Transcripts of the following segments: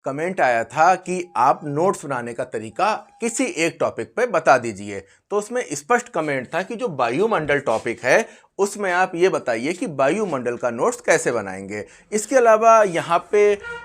Comment आया था कि आप नोट्स बनाने का तरीका किसी एक टॉपिक पे बता दीजिए। तो उसमें स्पष्ट कमेंट था कि जो वायुमंडल टॉपिक है उसमें आप ये बताइए कि वायुमंडल का नोट्स कैसे बनाएंगे। इसके अलावा यहाँ पे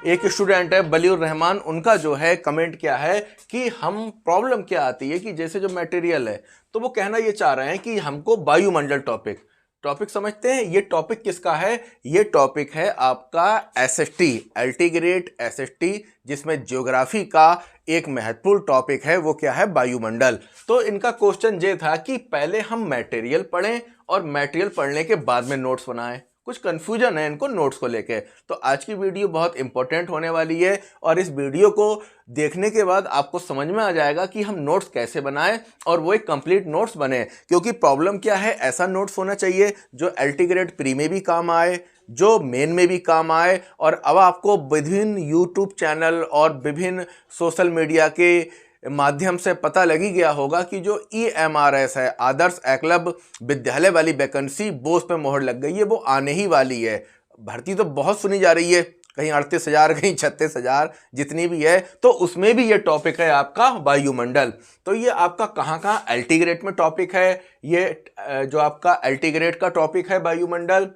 एक स्टूडेंट है बलीउर रहमान, उनका जो है कमेंट क्या है कि हम प्रॉब्लम क्या आती है कि जैसे जो मटेरियल है, तो वो कहना ये चाह रहे हैं कि हमको वायुमंडल टॉपिक समझते हैं। ये टॉपिक किसका है? ये टॉपिक है आपका एसएसटी, अल्टीग्रेड एसएसटी, जिसमें ज्योग्राफी का एक महत्वपूर्ण टॉपिक है, वो क्या है? वायुमंडल। तो इनका क्वेश्चन ये था कि पहले हम मटेरियल पढ़ें और मटेरियल पढ़ने के बाद में नोट्स बनाएं। कुछ कंफ्यूजन है इनको नोट्स को लेके। तो आज की वीडियो बहुत इंपॉर्टेंट होने वाली है और इस वीडियो को देखने के बाद आपको समझ में आ जाएगा कि हम नोट्स कैसे बनाएं और वो एक कंप्लीट नोट्स बने। क्योंकि प्रॉब्लम क्या है, ऐसा नोट्स होना चाहिए जो अल्टीग्रेड प्री में भी काम आए, जो मेन में भी काम आए। और अब आपको विभिन्न यूट्यूब चैनल और विभिन्न सोशल मीडिया के माध्यम से पता लगी गया होगा कि जो EMRS है, आदर्श एकलव्य विद्यालय वाली वैकेंसी, वो उस पर मोहर लग गई है, वो आने ही वाली है। भर्ती तो बहुत सुनी जा रही है, कहीं 38,000 कहीं 36,000 जितनी भी है, तो उसमें भी ये टॉपिक है आपका वायुमंडल। तो ये आपका कहाँ कहाँ अल्टीग्रेड में टॉपिक है, ये जो आपका अल्टीग्रेड का टॉपिक है वायुमंडल,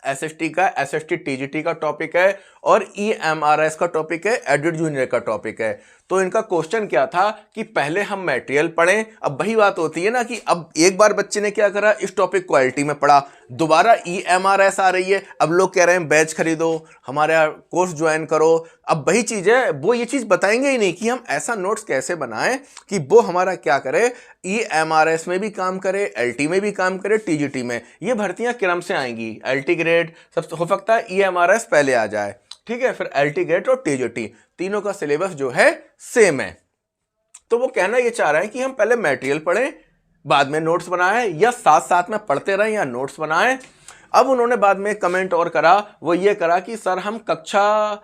एसएसटी का, एसएसटी टीजीटी का टॉपिक है और EMRS का टॉपिक है, एडिट जूनियर का टॉपिक है। तो इनका क्वेश्चन क्या था कि पहले हम मटेरियल पढ़ें। अब वही बात होती है ना कि अब एक बार बच्चे ने क्या करा, इस टॉपिक को एलटी में पढ़ा, दोबारा EMRS आ रही है, अब लोग कह रहे हैं बैच खरीदो, हमारा कोर्स ज्वाइन करो। अब वही चीज है, वो ये चीज बताएंगे ही नहीं कि हम ऐसा नोट्स कैसे बनाएं कि वो हमारा क्या करे, EMRS में भी काम करे, एलटी में भी काम करे, टीजीटी में। ये भर्तियां क्रम से आएंगी, एलटी ग्रेड सबसे हो सकता है EMRS पहले आ जाए, ठीक है, फिर एलटी ग्रेड और टीजीटी, तीनों का सिलेबस जो है सेम है। तो वो कहना ये चाह रहे हैं कि हम पहले मटेरियल पढ़ें बाद में नोट्स बनाएं, या साथ साथ में पढ़ते रहें या नोट्स बनाएं। अब उन्होंने बाद में कमेंट और करा, वो ये करा कि सर हम कक्षा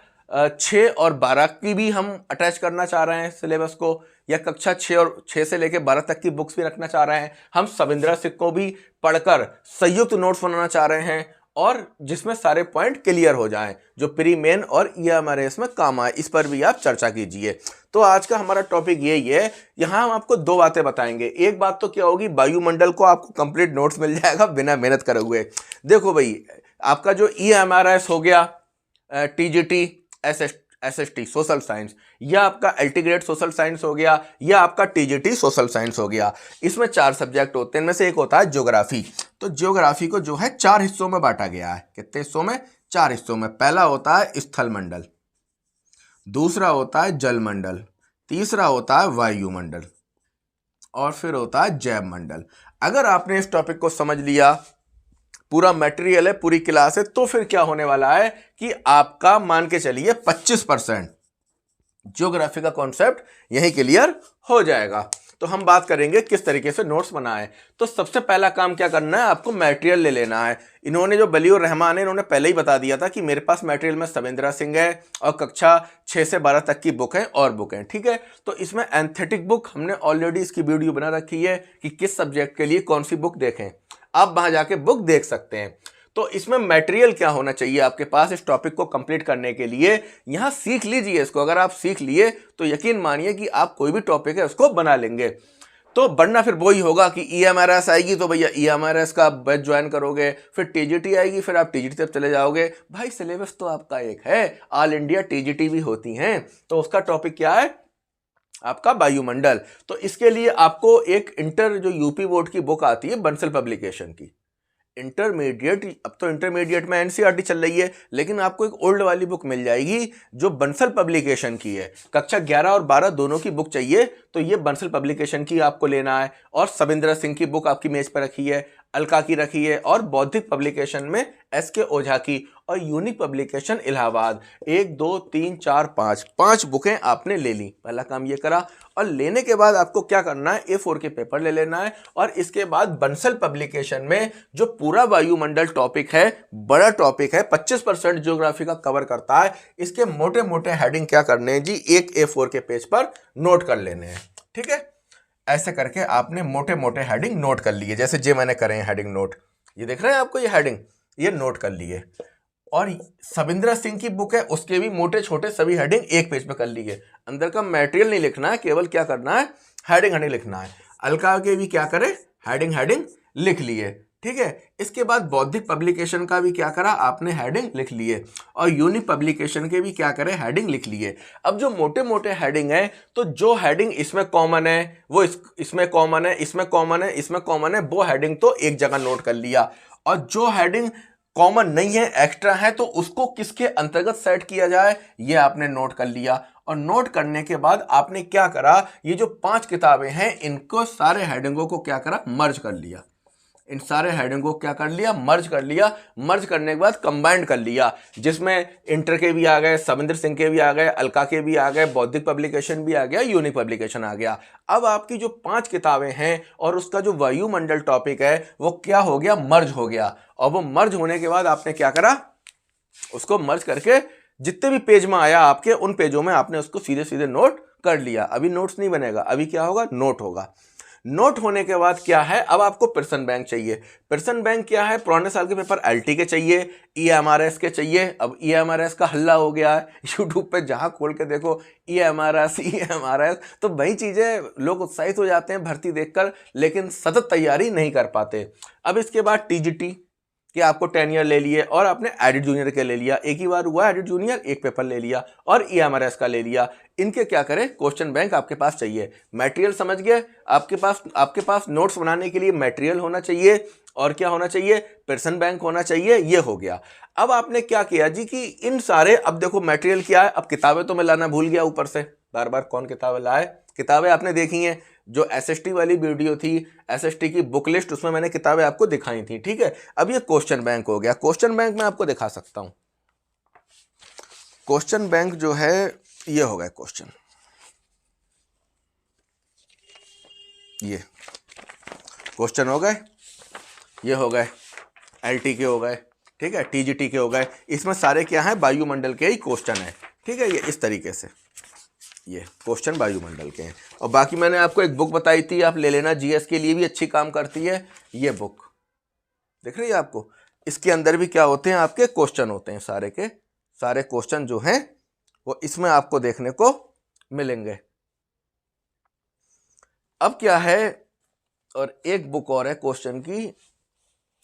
6 और 12 की भी हम अटैच करना चाह रहे हैं सिलेबस को, या कक्षा 6 से लेकर 12 तक की बुक्स भी रखना चाह रहे हैं। हम सविंद्रा सिक को भी पढ़कर संयुक्त नोट्स बनाना चाह रहे हैं और जिसमें सारे पॉइंट क्लियर हो जाएं, जो प्री मेन और EMRS में काम आए। इस पर भी आप चर्चा कीजिए। तो आज का हमारा टॉपिक यही है। यहां हम आपको दो बातें बताएंगे। एक बात तो क्या होगी, वायुमंडल को आपको कंप्लीट नोट्स मिल जाएगा बिना मेहनत करे हुए। देखो भाई, आपका जो EMRS हो गया, टीजीटी, एसएसटी सोशल साइंस, या आपका अल्टीग्रेड सोशल साइंस हो गया, या आपका टीजीटी सोशल साइंस हो गया। इसमें 4 सब्जेक्ट होते हैं, इनमें से एक होता है ज्योग्राफी। तो ज्योग्राफी को जो है 4 हिस्सों में बांटा गया है। कितने हिस्सों में? 4 हिस्सों में। पहला होता है स्थल मंडल, दूसरा होता है जल मंडल, तीसरा होता है वायुमंडल और फिर होता है जैव मंडल। अगर आपने इस टॉपिक को समझ लिया, पूरा मटेरियल है, पूरी क्लास है, तो फिर क्या होने वाला है कि आपका मान के चलिए 25% ज्योग्राफी का कॉन्सेप्ट यही क्लियर हो जाएगा। तो हम बात करेंगे किस तरीके से नोट्स बनाएं। तो सबसे पहला काम क्या करना है, आपको मटेरियल ले लेना है। इन्होंने जो बलीउर रहमान है, इन्होंने पहले ही बता दिया था कि मेरे पास मटेरियल में सविंद्रा सिंह है और कक्षा 6 से 12 तक की बुक है और बुक है, ठीक है। तो इसमें एंथेटिक बुक हमने ऑलरेडी इसकी वीडियो बना रखी है कि किस सब्जेक्ट के लिए कौन सी बुक देखें, आप वहां जाके बुक देख सकते हैं। तो इसमें मटेरियल क्या होना चाहिए आपके पास इस टॉपिक को कंप्लीट करने के लिए, यहां सीख लीजिए इसको। अगर आप सीख लिए तो यकीन मानिए कि आप कोई भी टॉपिक है उसको बना लेंगे। तो बनना फिर वही होगा कि EMRS आएगी तो भैया EMRS का बैच ज्वाइन करोगे, फिर टीजीटी आएगी, फिर आप टीजीटी तक चले जाओगे। भाई सिलेबस तो आपका एक है, ऑल इंडिया टीजीटी भी होती हैं, तो उसका टॉपिक क्या है आपका वायुमंडल। तो इसके लिए आपको एक इंटर जो यूपी बोर्ड की बुक आती है बंसल पब्लिकेशन की, इंटरमीडिएट, अब तो इंटरमीडिएट में एनसीईआरटी चल रही है, लेकिन आपको एक ओल्ड वाली बुक मिल जाएगी जो बंसल पब्लिकेशन की है। कक्षा 11 और 12 दोनों की बुक चाहिए तो ये बंसल पब्लिकेशन की आपको लेना है। और सविंद्रा सिंह की बुक आपकी मेज पर रखी है, अलका की रखी है, और बौद्धिक पब्लिकेशन में SK ओझा की, और यूनिक पब्लिकेशन इलाहाबाद। 1 2 3 4 5 बुकें आपने ले ली। पहला काम ये करा। और लेने के बाद आपको क्या करना है, A4 के पेपर ले लेना है और इसके बाद बंसल पब्लिकेशन में जो पूरा वायुमंडल टॉपिक है, बड़ा टॉपिक है, 25% ज्योग्राफी का कवर करता है, इसके मोटे मोटे हेडिंग क्या करने हैं जी, एक A4 के पेज पर नोट कर लेने हैं, ठीक है। ऐसे करके आपने मोटे मोटे हेडिंग नोट कर लिए, जैसे जे मैंने करे हैं हेडिंग नोट, ये देख रहे हैं आपको, ये हेडिंग ये नोट कर लिए। और सविंद्र सिंह की बुक है, उसके भी मोटे छोटे सभी हेडिंग एक पेज पे कर लिए। अंदर का मटेरियल नहीं लिखना है, केवल क्या करना है, हेडिंग हेडिंग लिखना है। अलका के भी क्या करे, हेडिंग हेडिंग लिख लिए, ठीक है। इसके बाद बौद्धिक पब्लिकेशन का भी क्या करा आपने, हेडिंग लिख लिए। और यूनिक पब्लिकेशन के भी क्या करे, हेडिंग लिख लिए। अब जो मोटे मोटे हेडिंग है, तो जो हेडिंग इसमें कॉमन है वो इसमें कॉमन है, इसमें कॉमन है, इसमें कॉमन है, वो हेडिंग तो एक जगह नोट कर लिया। और जो हेडिंग कॉमन नहीं है, एक्स्ट्रा है, तो उसको किसके अंतर्गत सेट किया जाए, ये आपने नोट कर लिया। और नोट करने के बाद आपने क्या करा, ये जो 5 किताबें हैं इनको सारे हेडिंगों को क्या करा, मर्ज कर लिया। इन सारे हेडिंगों को क्या कर लिया, मर्ज कर लिया। मर्ज करने के बाद कंबाइंड कर लिया, जिसमें इंटर के भी आ गए, सविंद्र सिंह के भी आ गए, अलका के भी आ गए, बौद्धिक पब्लिकेशन भी आ गया, यूनिक पब्लिकेशन आ गया। अब आपकी जो 5 किताबें हैं और उसका जो वायुमंडल टॉपिक है वो क्या हो गया, मर्ज हो गया। और वो मर्ज होने के बाद आपने क्या करा, उसको मर्ज करके जितने भी पेज में आया आपके, उन पेजों में आपने उसको सीधे सीधे नोट कर लिया। अभी नोट्स नहीं बनेगा, अभी क्या होगा, नोट होगा। नोट होने के बाद क्या है, अब आपको पियर्सन बैंक चाहिए। पियर्सन बैंक क्या है, पुराने साल के पेपर एलटी के चाहिए, ईएमआरएस के चाहिए। अब ईएमआरएस का हल्ला हो गया है, यूट्यूब पे जहां खोल के देखो ईएमआरएस, तो वही चीजें लोग उत्साहित हो जाते हैं भर्ती देखकर, लेकिन सतत तैयारी नहीं कर पाते। अब इसके बाद टीजीटी कि आपको 10 ईयर ले लिए और आपने एडिट जूनियर के ले लिया, एक ही बार हुआ एडिट जूनियर, एक पेपर ले लिया, और ईएमआरएस का ले लिया। इनके क्या करें, क्वेश्चन बैंक आपके पास चाहिए। मटेरियल समझ गए, आपके पास नोट्स बनाने के लिए मटेरियल होना चाहिए, और क्या होना चाहिए, पियर्सन बैंक होना चाहिए। ये हो गया। अब आपने क्या किया जी कि इन सारे, अब देखो मटेरियल क्या है, अब किताबें तो मैं लाना भूल गया ऊपर से, बार बार कौन किताबें लाए, किताबें आपने देखी हैं, जो एसएसटी वाली वीडियो थी, एसएसटी की बुक लिस्ट, उसमें मैंने किताबें आपको दिखाई थी, ठीक है। अब ये क्वेश्चन बैंक हो गया। क्वेश्चन बैंक मैं आपको दिखा सकता हूं। क्वेश्चन बैंक जो है ये हो गया क्वेश्चन, ये क्वेश्चन हो गए, ये हो गए एलटी के हो गए, ठीक है, टीजीटी के हो गए। इसमें सारे क्या है, वायुमंडल के ही क्वेश्चन है, ठीक है। ये इस तरीके से ये क्वेश्चन वायुमंडल के हैं। और बाकी मैंने आपको एक बुक बताई थी, आप ले लेना, जीएस के लिए भी अच्छी काम करती है ये बुक, दिख रही है आपको। इसके अंदर भी क्या होते हैं, आपके क्वेश्चन होते हैं, सारे के सारे क्वेश्चन जो हैं वो इसमें आपको देखने को मिलेंगे। अब क्या है, और एक बुक और है क्वेश्चन की,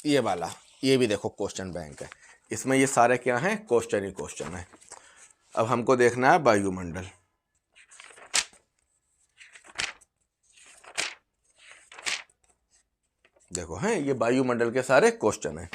ये वाला, ये भी देखो क्वेश्चन बैंक है, इसमें ये सारे क्या हैं, क्वेश्चन ही क्वेश्चन है। अब हमको देखना है वायुमंडल, देखो हैं, ये वायुमंडल के सारे क्वेश्चन हैं।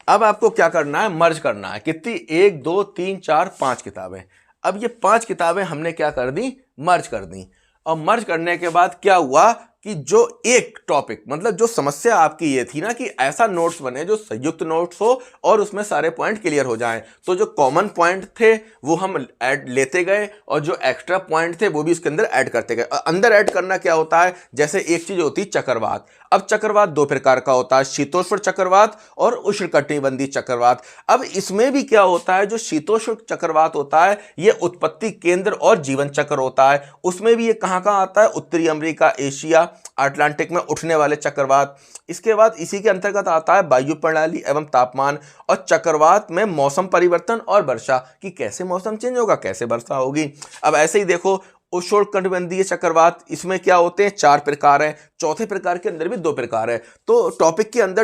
अब आपको क्या करना है, मर्ज करना है। कितनी, 1 2 3 4 5 किताबें। अब ये 5 किताबें हमने क्या कर दी, मर्ज कर दी। और मर्ज करने के बाद क्या हुआ कि जो एक टॉपिक, मतलब जो समस्या आपकी ये थी ना कि ऐसा नोट्स बने जो संयुक्त नोट्स हो और उसमें सारे पॉइंट क्लियर हो जाएं, तो जो कॉमन पॉइंट थे वो हम ऐड लेते गए, और जो एक्स्ट्रा पॉइंट थे वो भी इसके अंदर ऐड करते गए। अंदर ऐड करना क्या होता है, जैसे एक चीज होती है चक्रवात। अब चक्रवात 2 प्रकार का होता है, शीतोष्ण चक्रवात और उष्णकटिबंधीय चक्रवात। अब इसमें भी क्या होता है, जो शीतोष्ण चक्रवात होता है ये उत्पत्ति केंद्र और जीवन चक्र होता है। उसमें भी ये कहां कहां आता है, उत्तरी अमेरिका, एशिया, अटलांटिक में उठने वाले चक्रवात। इसके बाद इसी के अंतर्गत आता है वायु प्रणाली एवं तापमान, और चक्रवात में मौसम परिवर्तन और वर्षा, कि कैसे मौसम चेंज होगा, कैसे वर्षा होगी। अब ऐसे ही देखो उष्णकटिबंधीय चक्रवात, इसमें क्या होते हैं, 4 प्रकार हैं, चौथे प्रकार के अंदर भी 2 प्रकार है। तो टॉपिक के अंदर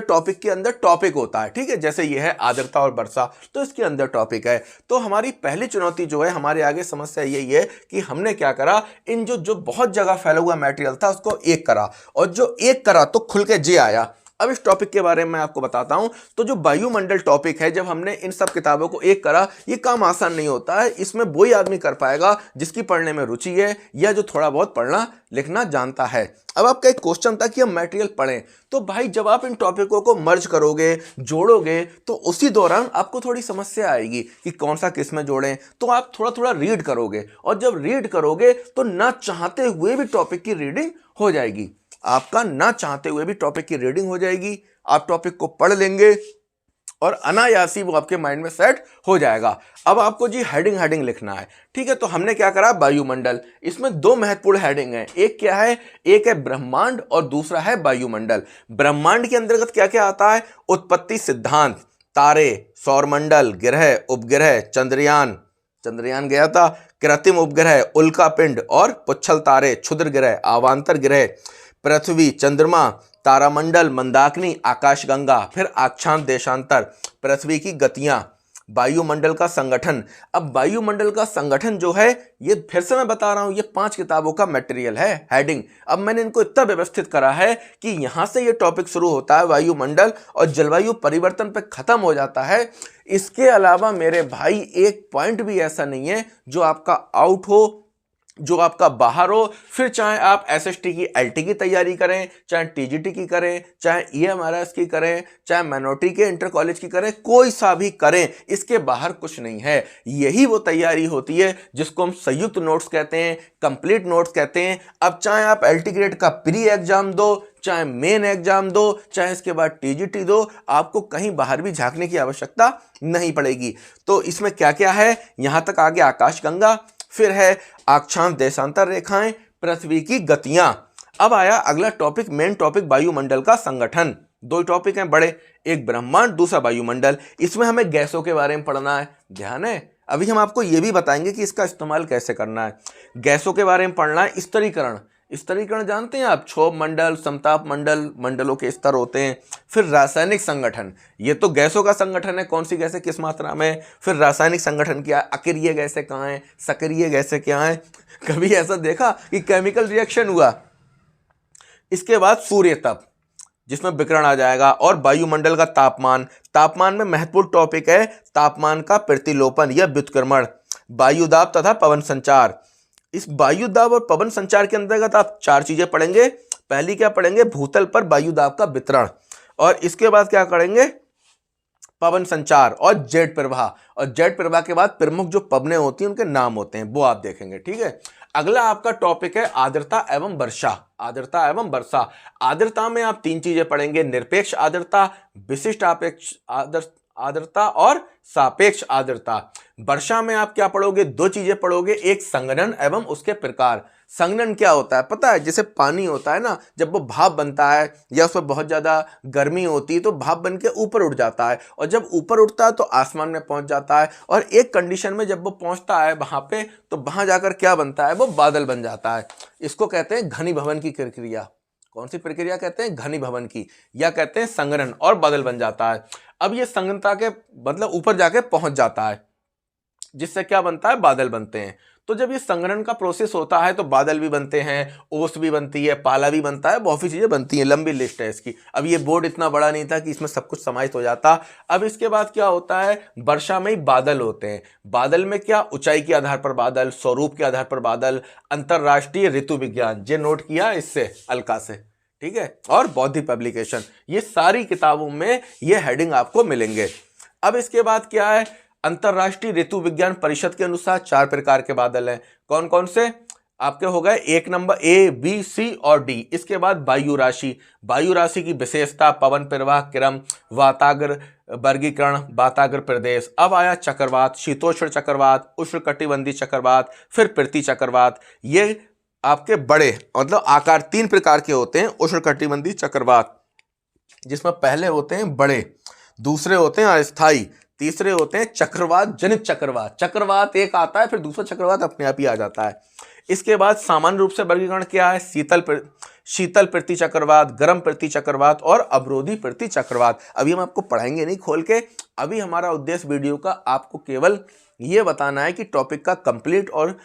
टॉपिक होता है, ठीक है। जैसे ये है आर्द्रता और वर्षा, तो इसके अंदर टॉपिक है। तो हमारी पहली चुनौती जो है, हमारे आगे समस्या यही है कि हमने क्या करा, इन जो बहुत जगह फैला हुआ मटेरियल था उसको एक करा, और जो एक करा तो खुल के जे आया। अब इस टॉपिक के बारे में मैं आपको बताता हूं। तो जो वायुमंडल टॉपिक है, जब हमने इन सब किताबों को एक करा, ये काम आसान नहीं होता है। इसमें वही आदमी कर पाएगा जिसकी पढ़ने में रुचि है, या जो थोड़ा बहुत पढ़ना लिखना जानता है। अब आपका एक क्वेश्चन था कि हम मटेरियल पढ़ें, तो भाई जब आप इन टॉपिकों को मर्ज करोगे, जोड़ोगे, तो उसी दौरान आपको थोड़ी समस्या आएगी कि कौन सा किस में जोड़ें। तो आप थोड़ा थोड़ा रीड करोगे, और जब रीड करोगे तो ना चाहते हुए भी टॉपिक की रीडिंग हो जाएगी। आपका ना चाहते हुए भी टॉपिक की रीडिंग हो जाएगी, आप टॉपिक को पढ़ लेंगे और अनायासी वो आपके माइंड में सेट हो जाएगा। अब आपको जी हेडिंग लिखना है, ठीक है। तो हमने क्या करा, वायुमंडल, इसमें 2 महत्वपूर्ण हेडिंग है। एक क्या है, एक है ब्रह्मांड और दूसरा है वायुमंडल। ब्रह्मांड के अंतर्गत क्या क्या आता है, उत्पत्ति सिद्धांत, तारे, सौरमंडल, ग्रह, उपग्रह, चंद्रयान, चंद्रयान गया था, कृत्रिम उपग्रह, उल्का पिंड और पुच्छल तारे, क्षुद्र ग्रह, अवांतर ग्रह, पृथ्वी, चंद्रमा, तारामंडल, मंदाकिनी, आकाशगंगा, फिर अक्षांश देशांतर, पृथ्वी की गतियां, वायुमंडल का संगठन। अब वायुमंडल का संगठन जो है, ये फिर से मैं बता रहा हूं, ये 5 किताबों का मटेरियल है, हेडिंग। अब मैंने इनको इतना व्यवस्थित करा है कि यहां से ये टॉपिक शुरू होता है वायुमंडल और जलवायु परिवर्तन पे खत्म हो जाता है। इसके अलावा मेरे भाई एक पॉइंट भी ऐसा नहीं है जो आपका आउट हो, जो आपका बाहर हो। फिर चाहे आप एसएसटी की, एलटी की तैयारी करें, चाहे टीजीटी की करें, चाहे ईएमआरएस की करें, चाहे माइनॉरिटी के इंटर कॉलेज की करें, कोई सा भी करें, इसके बाहर कुछ नहीं है। यही वो तैयारी होती है जिसको हम संयुक्त नोट्स कहते हैं, कंप्लीट नोट्स कहते हैं। अब चाहे आप एलटी ग्रेड का प्री एग्जाम दो, चाहे मेन एग्जाम दो, चाहे इसके बाद टीजीटी दो, आपको कहीं बाहर भी झांकने की आवश्यकता नहीं पड़ेगी। तो इसमें क्या क्या है, यहां तक आगे आकाशगंगा, फिर है अक्षांश देशांतर रेखाएं, पृथ्वी की गतियां। अब आया अगला टॉपिक, मेन टॉपिक, वायुमंडल का संगठन। 2 टॉपिक हैं बड़े, एक ब्रह्मांड, दूसरा वायुमंडल। इसमें हमें गैसों के बारे में पढ़ना है, ध्यान है। अभी हम आपको यह भी बताएंगे कि इसका इस्तेमाल कैसे करना है। गैसों के बारे में पढ़ना है, स्तरीकरण। स्तरीकरण जानते हैं आप, क्षोभ मंडल, समताप मंडल, मंडलों के स्तर होते हैं। फिर रासायनिक संगठन, ये तो गैसों का संगठन है, कौन सी गैसें किस मात्रा में। फिर रासायनिक संगठन क्या है, अक्रिय गैसें कहाँ हैं, सक्रिय गैसें क्या हैं, कभी ऐसा देखा कि केमिकल रिएक्शन हुआ। इसके बाद सूर्य तप, जिसमें विकिरण आ जाएगा, और वायुमंडल का तापमान। तापमान में महत्वपूर्ण टॉपिक है तापमान का प्रतिलोपन या व्युत्क्रमण, वायुदाब तथा पवन संचार। इस वायुदाब और पवन संचार के अंतर्गत आप 4 चीजें पढ़ेंगे। पहली क्या पढ़ेंगे, भूतल पर वायुदाब का वितरण, और इसके बाद क्या करेंगे, पवन संचार और जेट प्रवाह। और जेट प्रवाह के बाद प्रमुख जो पवनें होती हैं उनके नाम होते हैं, वो आप देखेंगे, ठीक है। अगला आपका टॉपिक है आर्द्रता एवं वर्षा। आर्द्रता एवं वर्षा, आर्द्रता में आप 3 चीजें पढ़ेंगे, निरपेक्ष आर्द्रता, विशिष्ट आर्द्रता और सापेक्ष आर्द्रता। वर्षा में आप क्या पढ़ोगे, 2 चीजें पढ़ोगे, एक संघनन एवं उसके प्रकार। संघनन क्या होता है पता है, जैसे पानी होता है ना, जब वो भाप बनता है या उसमें बहुत ज्यादा गर्मी होती है तो भाप बन के ऊपर उठ जाता है, और जब ऊपर उठता है तो आसमान में पहुंच जाता है, और एक कंडीशन में जब वो पहुंचता है वहां पे, तो वहां जाकर क्या बनता है, वो बादल बन जाता है। इसको कहते हैं घनीभवन की प्रक्रिया। कौन सी प्रक्रिया कहते हैं, घनीभवन की, या कहते हैं संघनन, और बादल बन जाता है। अब ये संघनता के मतलब ऊपर जाके पहुंच जाता है, जिससे क्या बनता है, बादल बनते हैं। तो जब ये संघनन का प्रोसेस होता है तो बादल भी बनते हैं, ओस भी बनती है, पाला भी बनता है, बहुत सी चीजें बनती हैं, लंबी लिस्ट है इसकी। अब ये बोर्ड इतना बड़ा नहीं था कि इसमें सब कुछ समाहित हो जाता। अब इसके बाद क्या होता है, वर्षा में ही बादल होते हैं। बादल में क्या, ऊंचाई के आधार पर बादल, स्वरूप के आधार पर बादल, अंतरराष्ट्रीय ऋतु विज्ञान, ये नोट किया इससे अलका से, ठीक है, और बौद्धिक पब्लिकेशन, ये सारी किताबों में ये हेडिंग आपको मिलेंगे। अब इसके बाद क्या है, अंतरराष्ट्रीय ऋतु विज्ञान परिषद के अनुसार 4 प्रकार के बादल हैं। कौन कौन से आपके हो गए, 1 नंबर ए, बी, सी और डी। इसके बाद वायु राशि, वायु राशि की विशेषता, पवन प्रवाह, क्रम, वाताग्र वर्गीकरण, वाताग्र प्रदेश। अब आया चक्रवात, शीतोष्ण चक्रवात, उष्णकटिबंधीय चक्रवात, फिर प्रति चक्रवात। ये आपके बड़े मतलब आकार 3 प्रकार के होते हैं उष्णकटिबंधीय चक्रवात, जिसमें पहले होते हैं बड़े, दूसरे होते हैं अस्थायी, तीसरे होते हैं चक्रवात जनित चक्रवात। चक्रवात एक आता है, फिर दूसरा चक्रवात अपने आप ही आ जाता है। इसके बाद सामान्य रूप से वर्गीकरण क्या है, शीतल प्रति चक्रवात, गर्म प्रति चक्रवात और अवरोधी प्रति चक्रवात। अभी हम आपको पढ़ाएंगे नहीं खोल के, अभी हमारा उद्देश्य वीडियो का आपको केवल ये बताना है कि टॉपिक का कंप्लीट और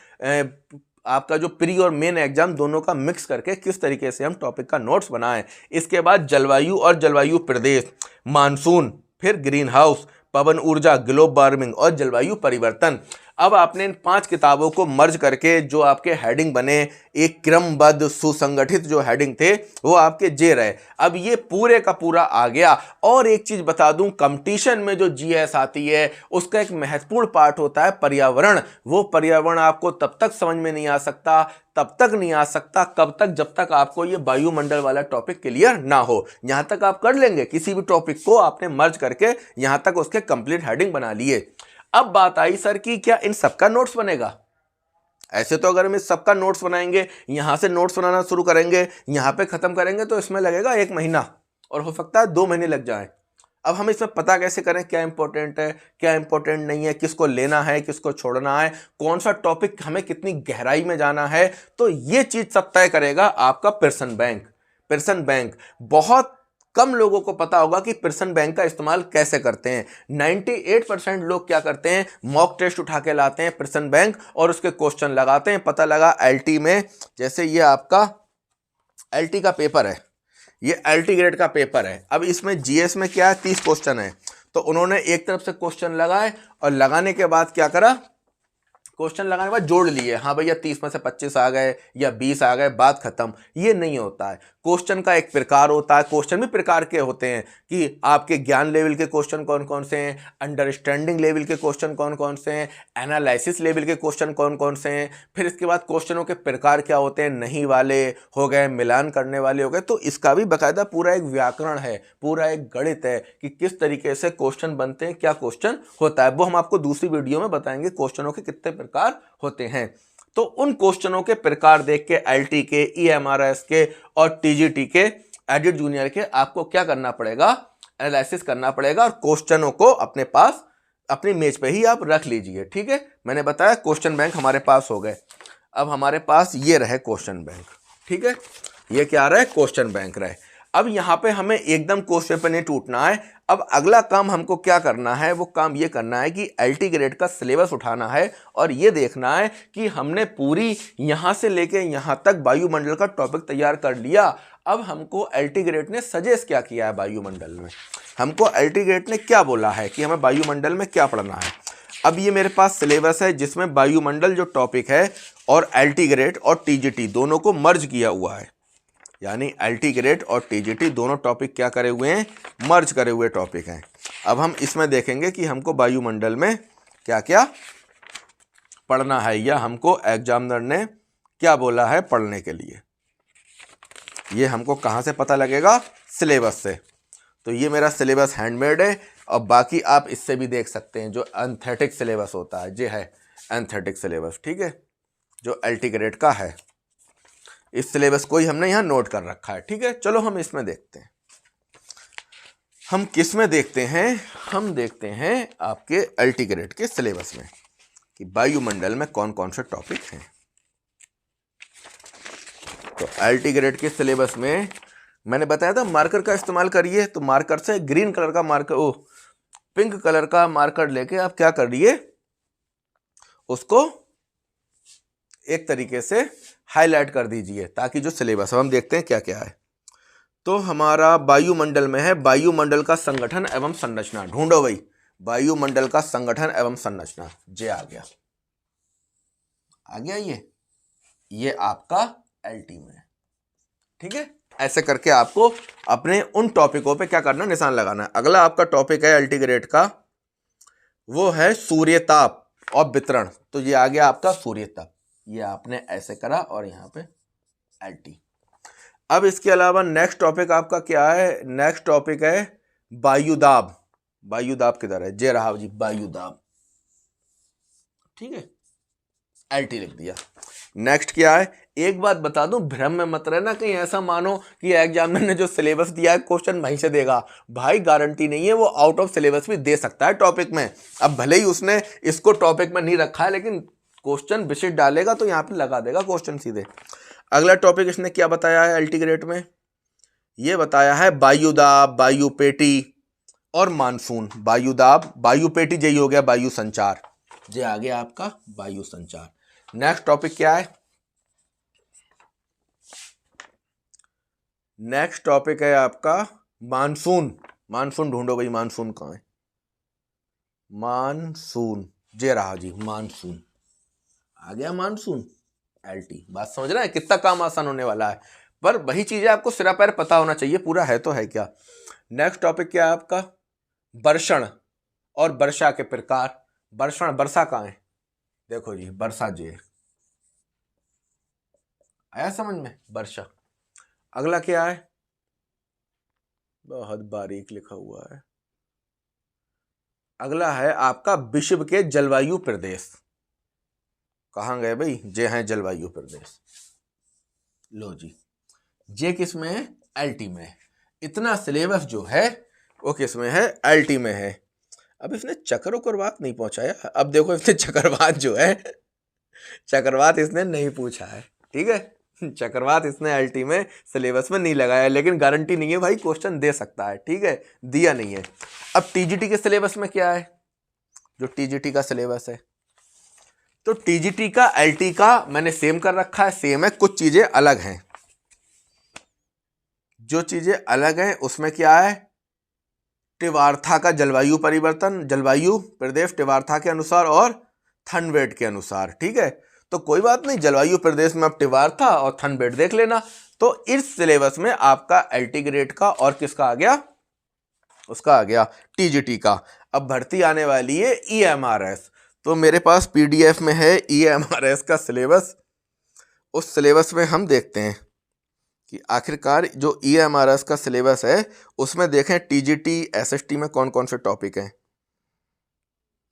आपका जो प्री और मेन एग्जाम दोनों का मिक्स करके किस तरीके से हम टॉपिक का नोट्स बनाएं। इसके बाद जलवायु और जलवायु प्रदेश, मानसून, फिर ग्रीन हाउस, पवन ऊर्जा, ग्लोब वार्मिंग और जलवायु परिवर्तन। अब आपने इन 5 किताबों को मर्ज करके जो आपके हेडिंग बने, एक क्रमबद्ध सुसंगठित जो हेडिंग थे वो आपके जे रहे। अब ये पूरे का पूरा आ गया। और एक चीज बता दूं, कंपटीशन में जो जीएस आती है उसका एक महत्वपूर्ण पार्ट होता है पर्यावरण। वो पर्यावरण आपको तब तक समझ में नहीं आ सकता, तब तक नहीं आ सकता कब तक, जब तक आपको ये वायुमंडल वाला टॉपिक क्लियर ना हो। यहां तक आप कर लेंगे, किसी भी टॉपिक को आपने मर्ज करके यहां तक उसके कंप्लीट हेडिंग बना लिए। अब बात आई सर कि क्या इन सबका नोट्स बनेगा। ऐसे तो अगर हम इस सबका नोट्स बनाएंगे, यहां से नोट्स बनाना शुरू करेंगे, यहां पे खत्म करेंगे तो इसमें लगेगा 1 महीना और हो सकता है 2 महीने लग जाए। अब हम इसमें पता कैसे करें क्या इंपॉर्टेंट है, क्या इंपॉर्टेंट नहीं है, किसको लेना है, किसको छोड़ना है, कौन सा टॉपिक हमें कितनी गहराई में जाना है? तो ये चीज सब तय करेगा आपका पियर्सन बैंक। पियर्सन बैंक बहुत कम लोगों को पता होगा कि पियर्सन बैंक का इस्तेमाल कैसे करते हैं। 98% लोग क्या करते हैं, मॉक टेस्ट उठा के लाते हैं पियर्सन बैंक और उसके क्वेश्चन लगाते हैं। पता लगा एलटी में, जैसे ये आपका एलटी का पेपर है, ये एलटी ग्रेड का पेपर है। अब इसमें जीएस में क्या है, 30 क्वेश्चन है, तो उन्होंने एक तरफ से क्वेश्चन लगाए और लगाने के बाद क्या करा, क्वेश्चन लगाने के बाद जोड़ लिए, हाँ भैया 30 में से 25 आ गए या 20 आ गए, बात खत्म। ये नहीं होता है। क्वेश्चन का एक प्रकार होता है, क्वेश्चन भी प्रकार के होते हैं कि आपके ज्ञान लेवल के क्वेश्चन कौन कौन से हैं, अंडरस्टैंडिंग लेवल के क्वेश्चन कौन कौन से हैं, एनालिसिस लेवल के क्वेश्चन कौन कौन से हैं, फिर इसके बाद क्वेश्चनों के प्रकार क्या होते हैं, नहीं वाले हो गए, मिलान करने वाले हो गए। तो इसका भी बाकायदा पूरा एक व्याकरण है, पूरा एक गणित है कि किस तरीके से क्वेश्चन बनते हैं, क्या क्वेश्चन होता है। वो हम आपको दूसरी वीडियो में बताएंगे क्वेश्चनों के कितने प्रकार होते हैं। तो उन क्वेश्चनों के प्रकार देख के एलटी के, ईएमआरएस के और टीजीटी के, एडिट जूनियर के, आपको क्या करना पड़ेगा, एनालिसिस करना पड़ेगा और क्वेश्चनों को अपने पास अपनी मेज पे ही आप रख लीजिए। ठीक है, मैंने बताया क्वेश्चन बैंक हमारे पास हो गए। अब हमारे पास ये रहे क्वेश्चन बैंक। ठीक है, ये क्या रहे, क्वेश्चन बैंक रहे। अब यहां पे हमें एकदम क्वेश्चन पे नहीं टूटना है। अब अगला काम हमको क्या करना है, वो काम ये करना है कि एलटी ग्रेड का सिलेबस उठाना है और ये देखना है कि हमने पूरी यहां से लेके यहां तक वायुमंडल का टॉपिक तैयार कर लिया। अब हमको एलटी ग्रेड ने सजेस्ट क्या किया है वायुमंडल में, हमको एलटी ग्रेड ने क्या बोला है कि हमें वायुमंडल में क्या पढ़ना है। अब ये मेरे पास सिलेबस है जिसमें वायुमंडल जो टॉपिक है और एलटी ग्रेड और टीजीटी दोनों को मर्ज किया हुआ है, यानी एलटी ग्रेड और टीजीटी दोनों टॉपिक क्या करे हुए हैं, मर्ज करे हुए टॉपिक हैं। अब हम इसमें देखेंगे कि हमको वायुमंडल में क्या क्या पढ़ना है या हमको एग्जामिनर ने क्या बोला है पढ़ने के लिए। ये हमको कहाँ से पता लगेगा, सिलेबस से। तो ये मेरा सिलेबस हैंडमेड है और बाकी आप इससे भी देख सकते हैं, जो एंथेटिक सिलेबस होता है, ये है एंथेटिक सिलेबस। ठीक है, जो एलटी ग्रेड का है, इस सिलेबस को ही हमने यहाँ नोट कर रखा है। ठीक है, चलो हम इसमें देखते हैं। हम किस में देखते हैं, हम देखते हैं आपके एलटी ग्रेड के सिलेबस में कि वायुमंडल में कौन कौन से टॉपिक हैं। तो एलटी ग्रेड के सिलेबस में मैंने बताया था मार्कर का इस्तेमाल करिए, तो मार्कर से ग्रीन कलर का मार्कर, पिंक कलर का मार्कर लेके आप क्या करिए, उसको एक तरीके से हाईलाइट कर दीजिए ताकि जो सिलेबस है हम देखते हैं क्या क्या है। तो हमारा वायुमंडल में है वायुमंडल का संगठन एवं संरचना। ढूंढो भाई, वायुमंडल का संगठन एवं संरचना। जे आ गया, आ गया ये आपका एलटी में। ठीक है, ऐसे करके आपको अपने उन टॉपिकों पे क्या करना, निशान लगाना है। अगला आपका टॉपिक है एलटी ग्रेड का, वो है सूर्यताप और वितरण। तो ये आ गया आपका सूर्यताप, ये आपने ऐसे करा और यहाँ पे एलटी। अब इसके अलावा नेक्स्ट टॉपिक आपका क्या है, नेक्स्ट टॉपिक है वायुदाब। वायुदाब किधर है, जे रहा जी, वायुदाब। ठीक है, एलटी लिख दिया। नेक्स्ट क्या है, एक बात बता दूं, भ्रम में मत रहना, कहीं ऐसा मानो कि एग्जामिनर ने जो सिलेबस दिया है क्वेश्चन वहीं से देगा। भाई गारंटी नहीं है, वो आउट ऑफ सिलेबस भी दे सकता है टॉपिक में। अब भले ही उसने इसको टॉपिक में नहीं रखा है, लेकिन क्वेश्चन विशिष्ट डालेगा तो यहाँ पे लगा देगा क्वेश्चन सीधे। अगला टॉपिक इसने क्या बताया है एलटी ग्रेड में, ये बताया है वायुदाब, वायुपेटी और मानसून। वायुदाब, वायुपेटी, यही हो गया वायु संचार, ये आ गया आपका वायु संचार। नेक्स्ट टॉपिक क्या है, नेक्स्ट टॉपिक है आपका मानसून। मानसून ढूंढो भाई, मानसून कहाँ है, मानसून, ये रहा जी मानसून, आ गया मानसून एलटी। बात समझ रहे हैं, कितना काम आसान होने वाला है। पर वही चीजें आपको सिरा पैर पता होना चाहिए, पूरा है तो है क्या। नेक्स्ट टॉपिक क्या है आपका, वर्षण और वर्षा के प्रकार। वर्षण, वर्षा कहाँ है, देखो जी वर्षा, जे आया समझ में, वर्षा। अगला क्या है, बहुत बारीक लिखा हुआ है, अगला है आपका विश्व के जलवायु प्रदेश। कहाँ गए भाई, जे हैं जलवायु प्रदेश। लो जी, जे किस में है, एलटी में। इतना सिलेबस जो है वो किस में है, एलटी में है। अब इसने चक्रवात नहीं पहुंचाया। अब देखो इसने चक्रवात जो है, चक्रवात इसने नहीं पूछा है, ठीक है। चक्रवात इसने एलटी में सिलेबस में नहीं लगाया, लेकिन गारंटी नहीं है भाई, क्वेश्चन दे सकता है, ठीक है, दिया नहीं है। अब टीजीटी के सिलेबस में क्या है, जो टीजीटी का सिलेबस है, तो टीजीटी का एलटी का मैंने सेम कर रखा है, सेम है, कुछ चीजें अलग हैं। जो चीजें अलग हैं उसमें क्या है, टिवार्था का जलवायु परिवर्तन, जलवायु प्रदेश टिवार्था के अनुसार और थनवेट के अनुसार, ठीक है। तो कोई बात नहीं, जलवायु प्रदेश में अब टिवार्था और थनवेट देख लेना। तो इस सिलेबस में आपका एलटी ग्रेड का और किसका आ गया, उसका आ गया टीजीटी का। अब भर्ती आने वाली है ईएमआरएस, तो मेरे पास पीडीएफ में है ईएमआरएस का सिलेबस। उस सिलेबस में हम देखते हैं कि आखिरकार जो ईएमआरएस का सिलेबस है उसमें देखें टीजीटी एसएसटी में कौन कौन से टॉपिक हैं।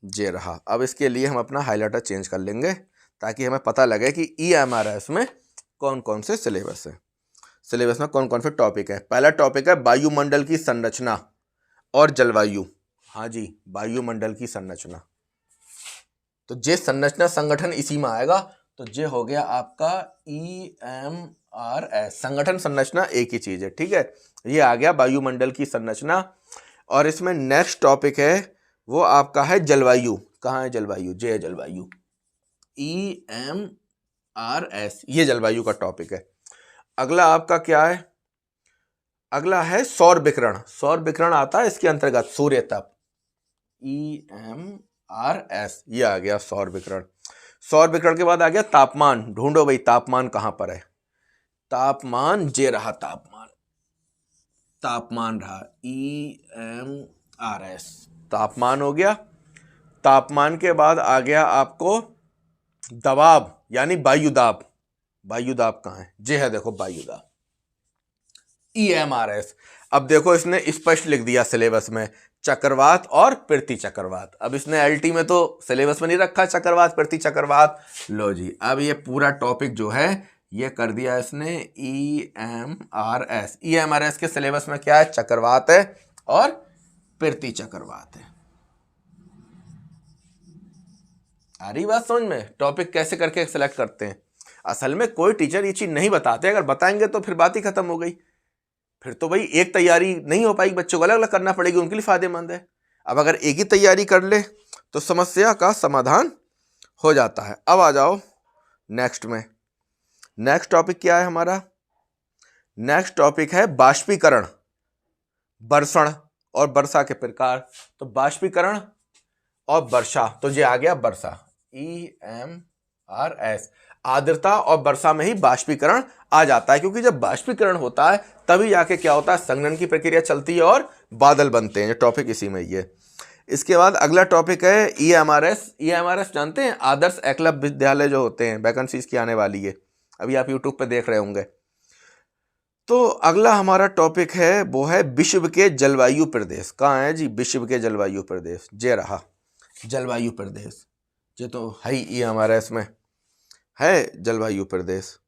ये रहा। अब इसके लिए हम अपना हाइलाइटर चेंज कर लेंगे ताकि हमें पता लगे कि ईएमआरएस में कौन कौन से सिलेबस है, सिलेबस में कौन कौन से टॉपिक है। पहला टॉपिक है वायुमंडल की संरचना और जलवायु। हाँ जी, वायुमंडल की संरचना, तो जे संरचना संगठन इसी में आएगा। तो जे हो गया आपका ईएमआरएस, संगठन संरचना एक ही चीज है, ठीक है। ये आ गया वायुमंडल की संरचना। और इसमें नेक्स्ट टॉपिक है वो आपका है जलवायु। कहाँ है जलवायु, जे है जलवायु, ईएमआरएस, ये जलवायु का टॉपिक है। अगला आपका क्या है, अगला है सौर विकिरण। सौर विकिरण आता है इसके अंतर्गत सूर्य तप, ईएमआरएस, ये आ गया सौर विकिरण। सौर विकिरण के बाद आ गया तापमान। ढूंढो भाई तापमान कहां पर है, तापमान जे रहा, तापमान, तापमान रहा, ईएमआरएस, तापमान हो गया। तापमान के बाद आ गया आपको दबाव यानी वायुदाब। वायुदाब कहां है, जे है देखो वायुदाब, ईएमआरएस। अब देखो इसने स्पष्ट लिख दिया सिलेबस में चक्रवात और पृथ्वी चक्रवात। अब इसने एलटी में तो सिलेबस में नहीं रखा चक्रवात पृथ्वी चक्रवात। लो जी, अब ये पूरा टॉपिक जो है ये कर दिया इसने ईएमआरएस। ईएमआरएस के सिलेबस में क्या है, चक्रवात है और पृथ्वी चक्रवात है। आ रही बात समझ में, टॉपिक कैसे करके सिलेक्ट करते हैं। असल में कोई टीचर ये चीज नहीं बताते, अगर बताएंगे तो फिर बात ही खत्म हो गई। फिर तो भाई एक तैयारी नहीं हो पाएगी, बच्चों को अलग अलग करना पड़ेगी, उनके लिए फायदेमंद है। अब अगर एक ही तैयारी कर ले तो समस्या का समाधान हो जाता है। अब आ जाओ नेक्स्ट में। नेक्स्ट टॉपिक क्या है हमारा, नेक्स्ट टॉपिक है बाष्पीकरण, वर्षण और वर्षा के प्रकार। तो बाष्पीकरण और वर्षा, तो ये आ गया वर्षा, ईएमआरएस। आर्द्रता और वर्षा में ही बाष्पीकरण आ जाता है, क्योंकि जब बाष्पीकरण होता है तभी जाके क्या होता है, संघनन की प्रक्रिया चलती है और बादल बनते हैं। ये टॉपिक इसी में ही है। इसके बाद अगला टॉपिक है ईएमआरएस। ईएमआरएस जानते हैं, आदर्श एकलव्य विद्यालय जो होते हैं, वैकेंसीज की आने वाली है, अभी आप यूट्यूब पे देख रहे होंगे। तो अगला हमारा टॉपिक है वो है विश्व के जलवायु प्रदेश। कहाँ है जी, विश्व के जलवायु प्रदेश, जे रहा जलवायु प्रदेश। ये तो है ही ईएमआरएस में है जलवायु प्रदेश।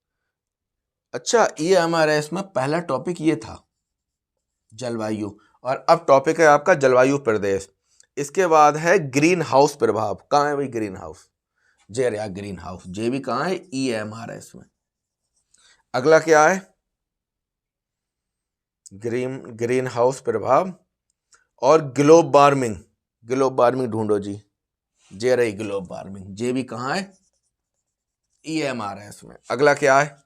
अच्छा, ईएमआरएस में पहला टॉपिक ये था जलवायु, और अब टॉपिक है आपका जलवायु प्रदेश। इसके बाद है ग्रीन हाउस प्रभाव। कहाँ है भाई ग्रीन हाउस, जे रहा ग्रीन हाउस, जे भी कहाँ है, ईएमआरएस में। अगला क्या है, ग्रीन हाउस प्रभाव और ग्लोब वार्मिंग। ग्लोब वार्मिंग ढूंढो जी, जे रही ग्लोब वार्मिंग, जे भी कहाँ है, ईएमआरएस में। अगला क्या है,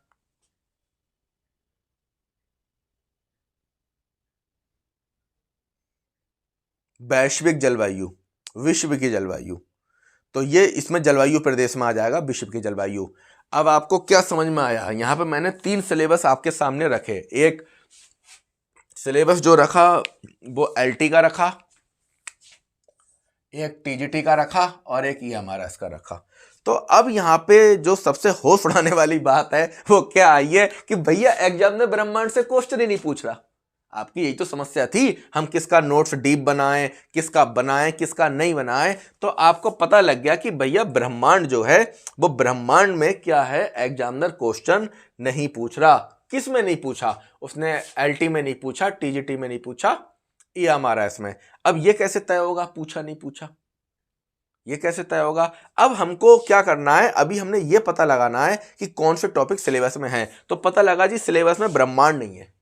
वैश्विक जलवायु, विश्व की जलवायु। तो ये इसमें जलवायु प्रदेश में आ जाएगा, विश्व की जलवायु। अब आपको क्या समझ में आया, यहां पे मैंने 3 सिलेबस आपके सामने रखे। एक सिलेबस जो रखा वो एलटी का रखा, एक टीजीटी का रखा और एक ईएमआरएस का रखा। तो अब यहाँ पे जो सबसे होश उड़ाने वाली बात है वो क्या आई है कि भैया एग्जाम में ब्रह्मांड से क्वेश्चन ही नहीं पूछ रहा। आपकी यही तो समस्या थी, हम किसका नोट्स डीप बनाएं, किसका बनाएं, किसका नहीं बनाएं। तो आपको पता लग गया कि भैया ब्रह्मांड जो है वो ब्रह्मांड में क्या है, एग्जामिनर क्वेश्चन नहीं पूछ रहा। किस में नहीं पूछा उसने, एलटी में नहीं पूछा, टीजीटी में नहीं पूछा, ये हमारा इसमें। अब ये कैसे तय होगा, पूछा नहीं पूछा, ये कैसे तय होगा? अब हमको क्या करना है, अभी हमने ये पता लगाना है कि कौन से टॉपिक सिलेबस में है। तो पता लगा जी सिलेबस में ब्रह्मांड नहीं है,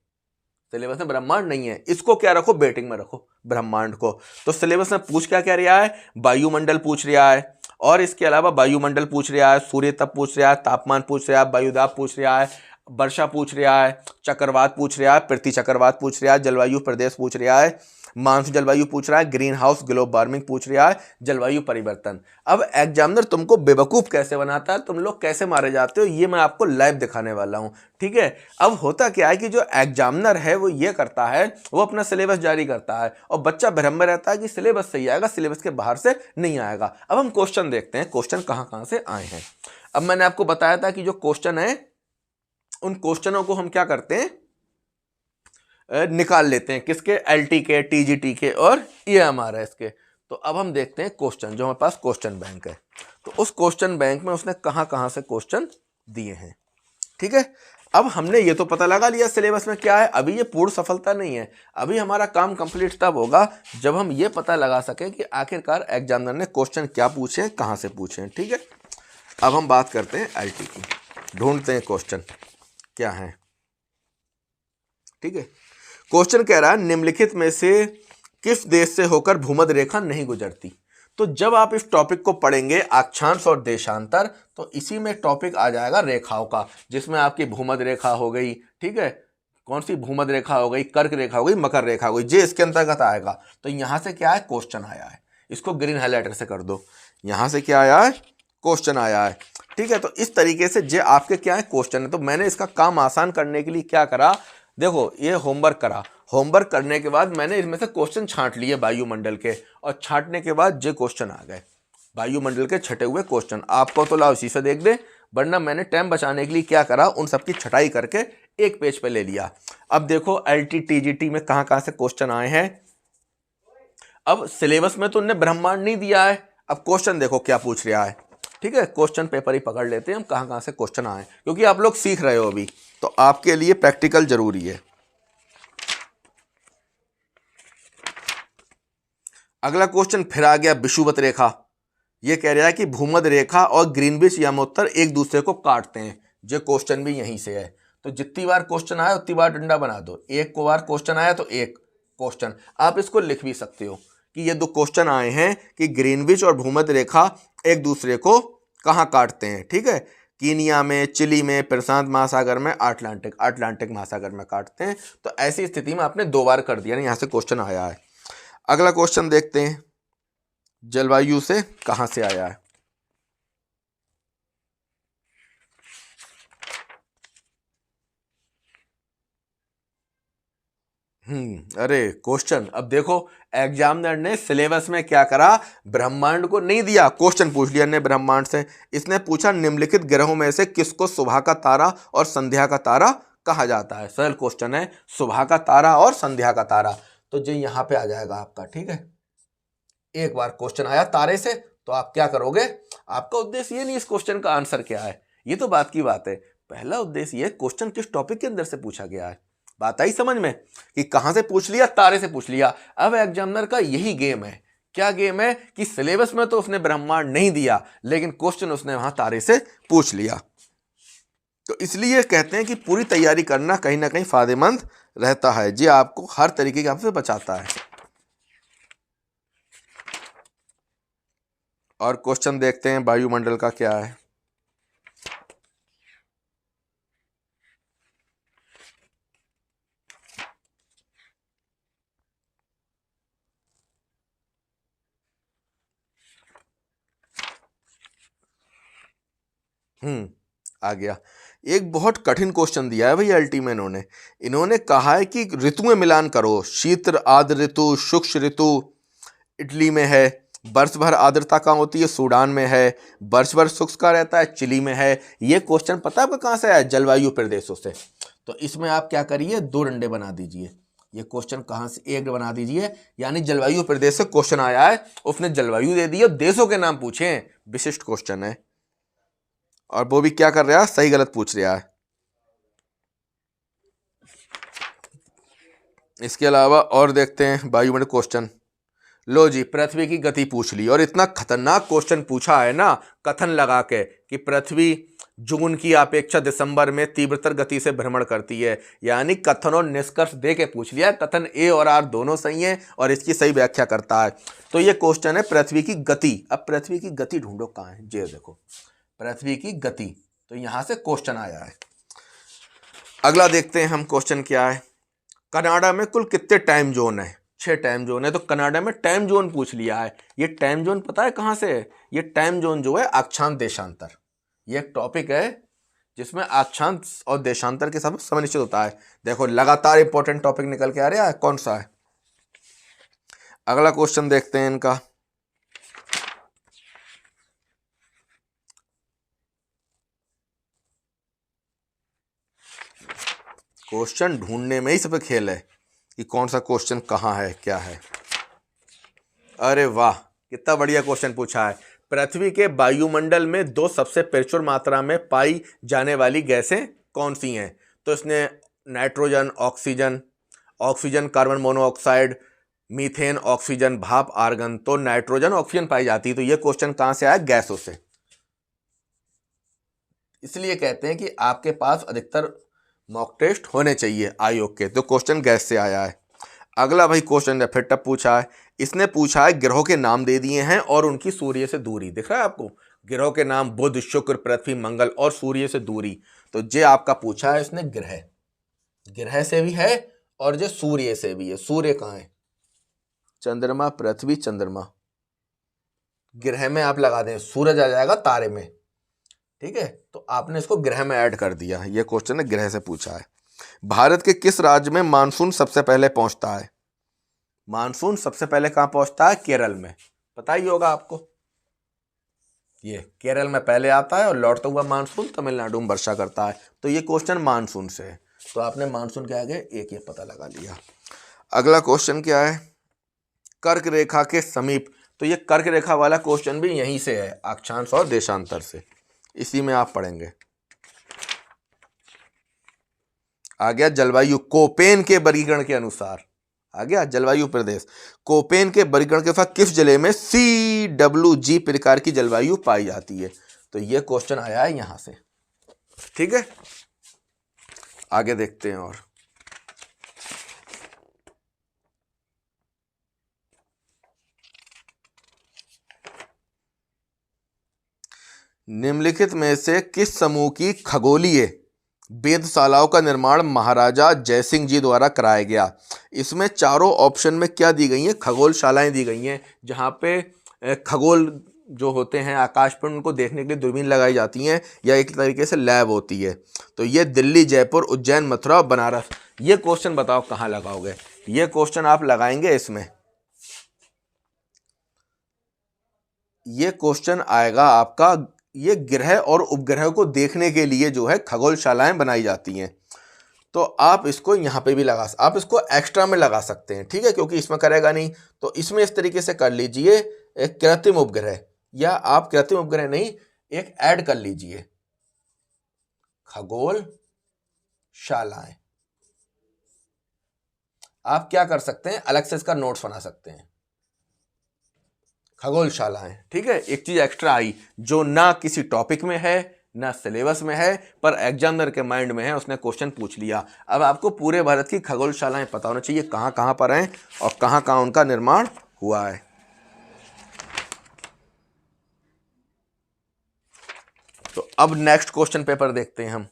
सिलेबस में ब्रह्मांड नहीं है, इसको क्या रखो, बेटिंग में रखो ब्रह्मांड को। तो सिलेबस में पूछ क्या क्या रहा है, वायुमंडल पूछ रहा है, और इसके अलावा वायुमंडल पूछ रहा है, सूर्य तप पूछ रहा है, तापमान पूछ रहा है, वायुदाब पूछ रहा है, वर्षा पूछ रहा है, चक्रवात पूछ रहा है, पृथ्वी चक्रवात पूछ रहा है, जलवायु प्रदेश पूछ रहा है, मानसून जलवायु पूछ रहा है, ग्रीन हाउस ग्लोब वार्मिंग पूछ रहा है, जलवायु परिवर्तन। अब एग्जामिनर तुमको बेवकूफ कैसे बनाता है, तुम लोग कैसे मारे जाते हो, ये मैं आपको लाइव दिखाने वाला हूं, ठीक है। अब होता क्या है कि जो एग्जामिनर है वो ये करता है, वो अपना सिलेबस जारी करता है और बच्चा भ्रम में रहता है कि सिलेबस सही आएगा, सिलेबस के बाहर से नहीं आएगा। अब हम क्वेश्चन देखते हैं, क्वेश्चन कहां से आए हैं। अब मैंने आपको बताया था कि जो क्वेश्चन है उन क्वेश्चनों को हम क्या करते हैं, निकाल लेते हैं, किसके, एलटी के, टीजीटी के और ईएमआरएस के। तो अब हम देखते हैं क्वेश्चन, जो हमारे पास क्वेश्चन बैंक है, तो उस क्वेश्चन बैंक में उसने कहां से क्वेश्चन दिए हैं, ठीक है। अब हमने ये तो पता लगा लिया सिलेबस में क्या है, अभी ये पूर्ण सफलता नहीं है, अभी हमारा काम कंप्लीट तब होगा जब हम ये पता लगा सकें कि आखिरकार एग्जामिनर ने क्वेश्चन क्या पूछे हैं, कहां से पूछे हैं, ठीक है। अब हम बात करते हैं एलटी की, ढूंढते हैं क्वेश्चन क्या है, ठीक है। क्वेश्चन कह रहा है निम्नलिखित में से किस देश से होकर भूमध्य रेखा नहीं गुजरती। तो जब आप इस टॉपिक को पढ़ेंगे अक्षांश और देशांतर, तो इसी में टॉपिक आ जाएगा रेखाओं का, जिसमें आपकी भूमध्य रेखा हो गई, ठीक है, कौन सी भूमध्य रेखा हो गई, कर्क रेखा हो गई, मकर रेखा हो गई, जे इसके अंतर्गत आएगा। तो यहां से क्या है, क्वेश्चन आया है, इसको ग्रीन हाईलाइटर से कर दो, यहां से क्या आया है, क्वेश्चन आया है, ठीक है। तो इस तरीके से जे आपके क्या है, क्वेश्चन है। तो मैंने इसका काम आसान करने के लिए क्या करा, देखो ये होमवर्क करा, होमवर्क करने के बाद मैंने इसमें से क्वेश्चन छांट लिए वायुमंडल के, और छांटने के बाद जो क्वेश्चन आ गए वायुमंडल के छटे हुए क्वेश्चन, आपको तो लाओ इसी से देख दे, वरना मैंने टाइम बचाने के लिए क्या करा, उन सबकी छटाई करके एक पेज पे ले लिया। अब देखो एलटी टीजीटी में कहां से क्वेश्चन आए हैं। अब सिलेबस में तो उन्होंने ब्रह्मांड नहीं दिया है, अब क्वेश्चन देखो क्या पूछ रहा है, ठीक है। क्वेश्चन पेपर ही पकड़ लेते हैं हम, कहां से क्वेश्चन आए, क्योंकि आप लोग सीख रहे हो अभी, तो आपके लिए प्रैक्टिकल जरूरी है। अगला क्वेश्चन फिर आ गया विषुवत रेखा, ये कह रहा है कि भूमध्य रेखा और ग्रीनविच यमोत्तर एक दूसरे को काटते हैं, जो क्वेश्चन भी यहीं से है। तो जितनी बार क्वेश्चन आया उतनी बार डंडा बना दो, एक को बार क्वेश्चन आया तो एक क्वेश्चन, आप इसको लिख भी सकते हो कि ये दो क्वेश्चन आए हैं कि ग्रीनविच और भूमध्य रेखा एक दूसरे को कहाँ काटते हैं, ठीक है। कीनिया में, चिली में, प्रशांत महासागर में, अटलांटिक महासागर में काटते हैं। तो ऐसी स्थिति में आपने दो बार कर दिया ना, यहाँ से क्वेश्चन आया है। अगला क्वेश्चन देखते हैं, जलवायु से कहां से आया है। अरे क्वेश्चन, अब देखो एग्जामिनर ने सिलेबस में क्या करा, ब्रह्मांड को नहीं दिया, क्वेश्चन पूछ लिया ने ब्रह्मांड से। इसने पूछा निम्नलिखित ग्रहों में से किसको सुबह का तारा और संध्या का तारा कहा जाता है। सरल क्वेश्चन है, सुबह का तारा और संध्या का तारा, तो जो यहां पे आ जाएगा आपका, ठीक है। एक बार क्वेश्चन आया तारे से, तो आप क्या करोगे, आपका उद्देश्य ये नहीं इस क्वेश्चन का आंसर क्या है, ये तो बात की बात है, पहला उद्देश्य ये क्वेश्चन किस टॉपिक के अंदर से पूछा गया है। बात आई समझ में कि कहां से पूछ लिया, तारे से पूछ लिया। अब एग्जामिनर का यही गेम है, क्या गेम है कि सिलेबस में तो उसने ब्रह्मांड नहीं दिया, लेकिन क्वेश्चन उसने वहां तारे से पूछ लिया। तो इसलिए कहते हैं कि पूरी तैयारी करना कहीं ना कहीं फायदेमंद रहता है, जी आपको हर तरीके के आपसे बचाता है। और क्वेश्चन देखते हैं वायुमंडल का क्या है। आ गया, एक बहुत कठिन क्वेश्चन दिया है भाई एलटी में। इन्होंने कहा है कि ऋतु में मिलान करो, शीत आर्द्र ऋतु, शुष्क ऋतु इटली में है, वर्ष भर आर्द्रता कहाँ होती है, सूडान में है, वर्ष भर शुष्क का रहता है, चिली में है। ये क्वेश्चन पता है आपको कहाँ से आया, जलवायु प्रदेशों से। तो इसमें आप क्या करिए, दो डंडे बना दीजिए, ये क्वेश्चन कहाँ से, एक बना दीजिए, यानी जलवायु प्रदेश से क्वेश्चन आया है, उसने जलवायु दे दी, देशों के नाम पूछे, विशिष्ट क्वेश्चन है। और वो भी क्या कर रहा है, सही गलत पूछ रहा है। इसके अलावा और देखते हैं वायुमंडल क्वेश्चन। लो जी, पृथ्वी की गति पूछ ली, और इतना खतरनाक क्वेश्चन पूछा है ना कथन लगा के कि पृथ्वी जून की अपेक्षा दिसंबर में तीव्रतर गति से भ्रमण करती है, यानी कथन और निष्कर्ष दे के पूछ लिया। कथन ए और आर दोनों सही हैं और इसकी सही व्याख्या करता है। तो ये क्वेश्चन है पृथ्वी की गति। अब पृथ्वी की गति ढूंढो कहाँ है, जे देखो पृथ्वी की गति, तो यहां से क्वेश्चन आया है। अगला देखते हैं हम क्वेश्चन क्या है। कनाडा में कुल कितने टाइम जोन है? 6 टाइम जोन है। तो कनाडा में टाइम जोन पूछ लिया है। ये टाइम जोन पता है कहां से है? ये टाइम जोन जो है अक्षांश देशांतर, ये एक टॉपिक है जिसमें अक्षांश और देशांतर के साथ समय निश्चित होता है। देखो लगातार इंपॉर्टेंट टॉपिक निकल के आ रहा है, कौन सा है। अगला क्वेश्चन देखते हैं इनका। क्वेश्चन ढूंढने में ही सब खेल है कि कौन सा क्वेश्चन कहाँ है, क्या है। अरे वाह, कितना बढ़िया क्वेश्चन पूछा है। पृथ्वी के वायुमंडल में 2 सबसे प्रचुर मात्रा में पाई जाने वाली गैसें कौन सी हैं? तो इसने nitrogen, oxygen, oxygen carbon monoxide, methane, oxygen भाप, आर्गन। तो नाइट्रोजन ऑक्सीजन पाई जाती है। तो ये क्वेश्चन कहाँ से आया? गैसों से। इसलिए कहते हैं कि आपके पास अधिकतर मॉक टेस्ट होने चाहिए आयोग के। तो क्वेश्चन गैस से आया है। अगला भाई क्वेश्चन फिर टफ पूछा है। इसने पूछा है ग्रहों के नाम दे दिए हैं और उनकी सूर्य से दूरी। दिख रहा है आपको ग्रहों के नाम? बुध, शुक्र, पृथ्वी, मंगल और सूर्य से दूरी। तो जे आपका पूछा है इसने ग्रह, ग्रह से भी है और जो सूर्य से भी है। सूर्य कहाँ है? चंद्रमा, पृथ्वी, चंद्रमा। ग्रह में आप लगा दें, सूरज आ जाएगा तारे में, ठीक है। तो आपने इसको ग्रह में ऐड कर दिया। यह क्वेश्चन ने ग्रह से पूछा है। भारत के किस राज्य में मानसून सबसे पहले पहुंचता है? मानसून सबसे पहले कहां पहुंचता है? केरल में। पता ही होगा आपको, ये केरल में पहले आता है और लौटता हुआ मानसून तमिलनाडु में वर्षा करता है। तो ये क्वेश्चन मानसून से है। तो आपने मानसून के आगे एक ये पता लगा लिया। अगला क्वेश्चन क्या है? कर्क रेखा के समीप। तो ये कर्क रेखा वाला क्वेश्चन भी यहीं से है, अक्षांश और देशांतर से। इसी में आप पढ़ेंगे। आ गया जलवायु कोपेन के वर्गीकरण के अनुसार। आ गया जलवायु प्रदेश। कोपेन के वर्गीकरण के अनुसार किस जिले में CWG प्रकार की जलवायु पाई जाती है? तो यह क्वेश्चन आया है यहां से, ठीक है। आगे देखते हैं और निम्नलिखित में से किस समूह की खगोलीय वेधशालाओं का निर्माण महाराजा जयसिंह जी द्वारा कराया गया? इसमें चारों ऑप्शन में क्या दी गई हैं? खगोलशालाएं दी गई हैं, जहां पे खगोल जो होते हैं आकाश पर, उनको देखने के लिए दूरबीन लगाई जाती हैं या एक तरीके से लैब होती है। तो ये दिल्ली, जयपुर, उज्जैन, मथुरा और बनारस। ये क्वेश्चन बताओ कहाँ लगाओगे? ये क्वेश्चन आप लगाएंगे इसमें। ये क्वेश्चन आएगा आपका, ये ग्रह और उपग्रह को देखने के लिए जो है खगोलशालाएं बनाई जाती हैं। तो आप इसको यहाँ पे भी आप इसको एक्स्ट्रा में लगा सकते हैं, ठीक है, क्योंकि इसमें करेगा नहीं। तो इसमें इस तरीके से कर लीजिए, एक कृत्रिम उपग्रह, या आप कृत्रिम उपग्रह नहीं, एक ऐड कर लीजिए खगोलशालाएं। आप क्या कर सकते हैं, अलग से इसका नोट्स बना सकते हैं। खगोलशालाएं, ठीक है। एक चीज एक्स्ट्रा आई जो ना किसी टॉपिक में है ना सिलेबस में है, पर एग्जामिनर के माइंड में है, उसने क्वेश्चन पूछ लिया। अब आपको पूरे भारत की खगोलशालाएं पता होना चाहिए कहां कहां पर हैं और कहां कहां उनका निर्माण हुआ है। तो अब नेक्स्ट क्वेश्चन पेपर देखते हैं हम।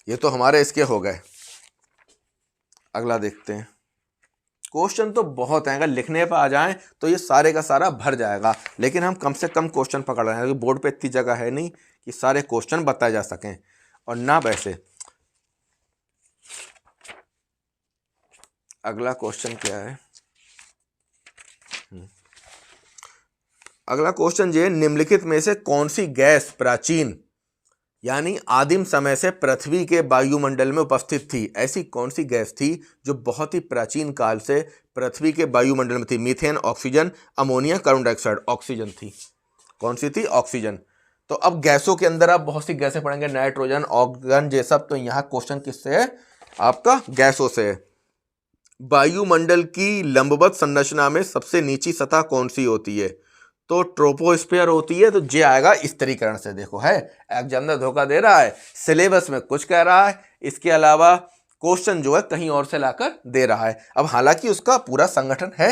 ये तो हमारे इसके हो गए। अगला देखते हैं। क्वेश्चन तो बहुत हैं, अगर लिखने पर आ जाएं तो ये सारे का सारा भर जाएगा, लेकिन हम कम से कम क्वेश्चन पकड़ रहे हैं क्योंकि बोर्ड पे इतनी जगह है नहीं कि सारे क्वेश्चन बताए जा सकें, और ना वैसे। अगला क्वेश्चन क्या है? अगला क्वेश्चन ये, निम्नलिखित में से कौन सी गैस प्राचीन यानी आदिम समय से पृथ्वी के वायुमंडल में उपस्थित थी? ऐसी कौन सी गैस थी जो बहुत ही प्राचीन काल से पृथ्वी के वायुमंडल में थी? Methane, oxygen, ammonia, carbon dioxide. Oxygen थी। कौन सी थी? ऑक्सीजन। तो अब गैसों के अंदर आप बहुत सी गैसें पढ़ेंगे, नाइट्रोजन, ऑक्सीजन, ये सब। तो यहाँ क्वेश्चन किससे है? आपका गैसों से है। वायुमंडल की लंबवत संरचना में सबसे नीची सतह कौन सी होती है? तो ट्रोपोस्फीयर होती है। तो जे आएगा स्तरीकरण से। देखो है, एग्जामिनर धोखा दे रहा है, सिलेबस में कुछ कह रहा है, इसके अलावा क्वेश्चन जो है कहीं और से लाकर दे रहा है। अब हालांकि उसका पूरा संगठन है,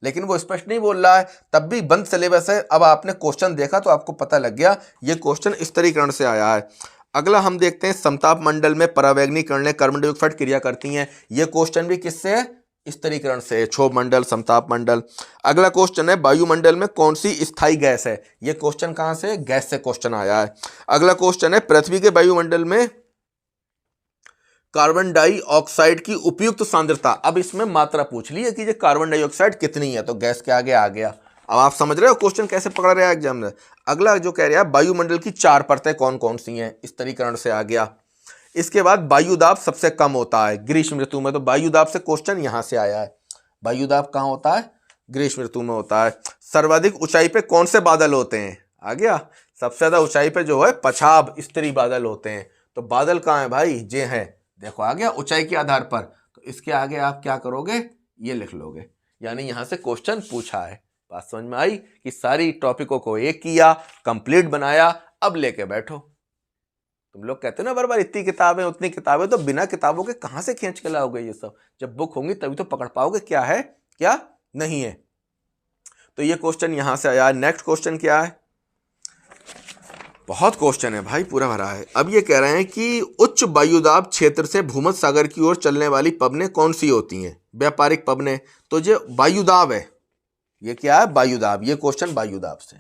लेकिन वो स्पष्ट नहीं बोल रहा है, तब भी बंद सिलेबस है। अब आपने क्वेश्चन देखा तो आपको पता लग गया ये क्वेश्चन स्तरीकरण से आया है। अगला हम देखते हैं, समताप मंडल में परावैंगनी किरणें कार्बन डाइऑक्साइड क्रिया करती हैं। ये क्वेश्चन भी किससे है? स्तरीकरण से। क्षोभ मंडल, समताप मंडल। अगला क्वेश्चन है, वायुमंडल में कौन सी स्थायी गैस है? ये क्वेश्चन कहां से? गैस से क्वेश्चन आया है। अगला क्वेश्चन है, पृथ्वी के वायुमंडल में कार्बन डाइऑक्साइड की उपयुक्त सांद्रता। अब इसमें मात्रा पूछ ली है कि ये कार्बन डाइऑक्साइड कितनी है, तो गैस के आगे आ गया। अब आप समझ रहे हो क्वेश्चन कैसे पकड़ रहे हैं एग्जामिनर। अगला जो कह रहा है, वायुमंडल की 4 परतें कौन कौन सी हैं? स्तरीकरण से आ गया। इसके बाद वायुदाब सबसे कम होता है ग्रीष्म ऋतु में। तो वायुदाब से क्वेश्चन यहां से आया है। वायुदाब कहां होता है? ग्रीष्म ऋतु में होता है। सर्वाधिक ऊंचाई पे कौन से बादल होते हैं? आ गया। सबसे ज्यादा ऊंचाई पे जो है पछाब स्तरी बादल होते हैं। तो बादल कहां है भाई? जे है। देखो आ गया ऊंचाई के आधार पर। तो इसके आगे आप क्या करोगे? ये लिख लोगे, यानी यहां से क्वेश्चन पूछा है। बात समझ में आई कि सारी टॉपिकों को एक किया, कंप्लीट बनाया, अब लेके बैठो। तुम लोग कहते हो ना बार बार इतनी किताबें उतनी किताबें, तो बिना किताबों के कहां से खींच के लाओगे ये सब? जब बुक होंगी तभी तो पकड़ पाओगे क्या है क्या नहीं है। तो ये क्वेश्चन यहां से आया। नेक्स्ट क्वेश्चन क्या है? बहुत क्वेश्चन है भाई, पूरा भरा है। अब ये कह रहे हैं कि उच्च वायुदाब क्षेत्र से भूमध्य सागर की ओर चलने वाली पवनें कौन सी होती हैं? व्यापारिक पवनें। तो ये वायुदाब है। ये क्या है? वायुदाब। ये क्वेश्चन वायुदाब से।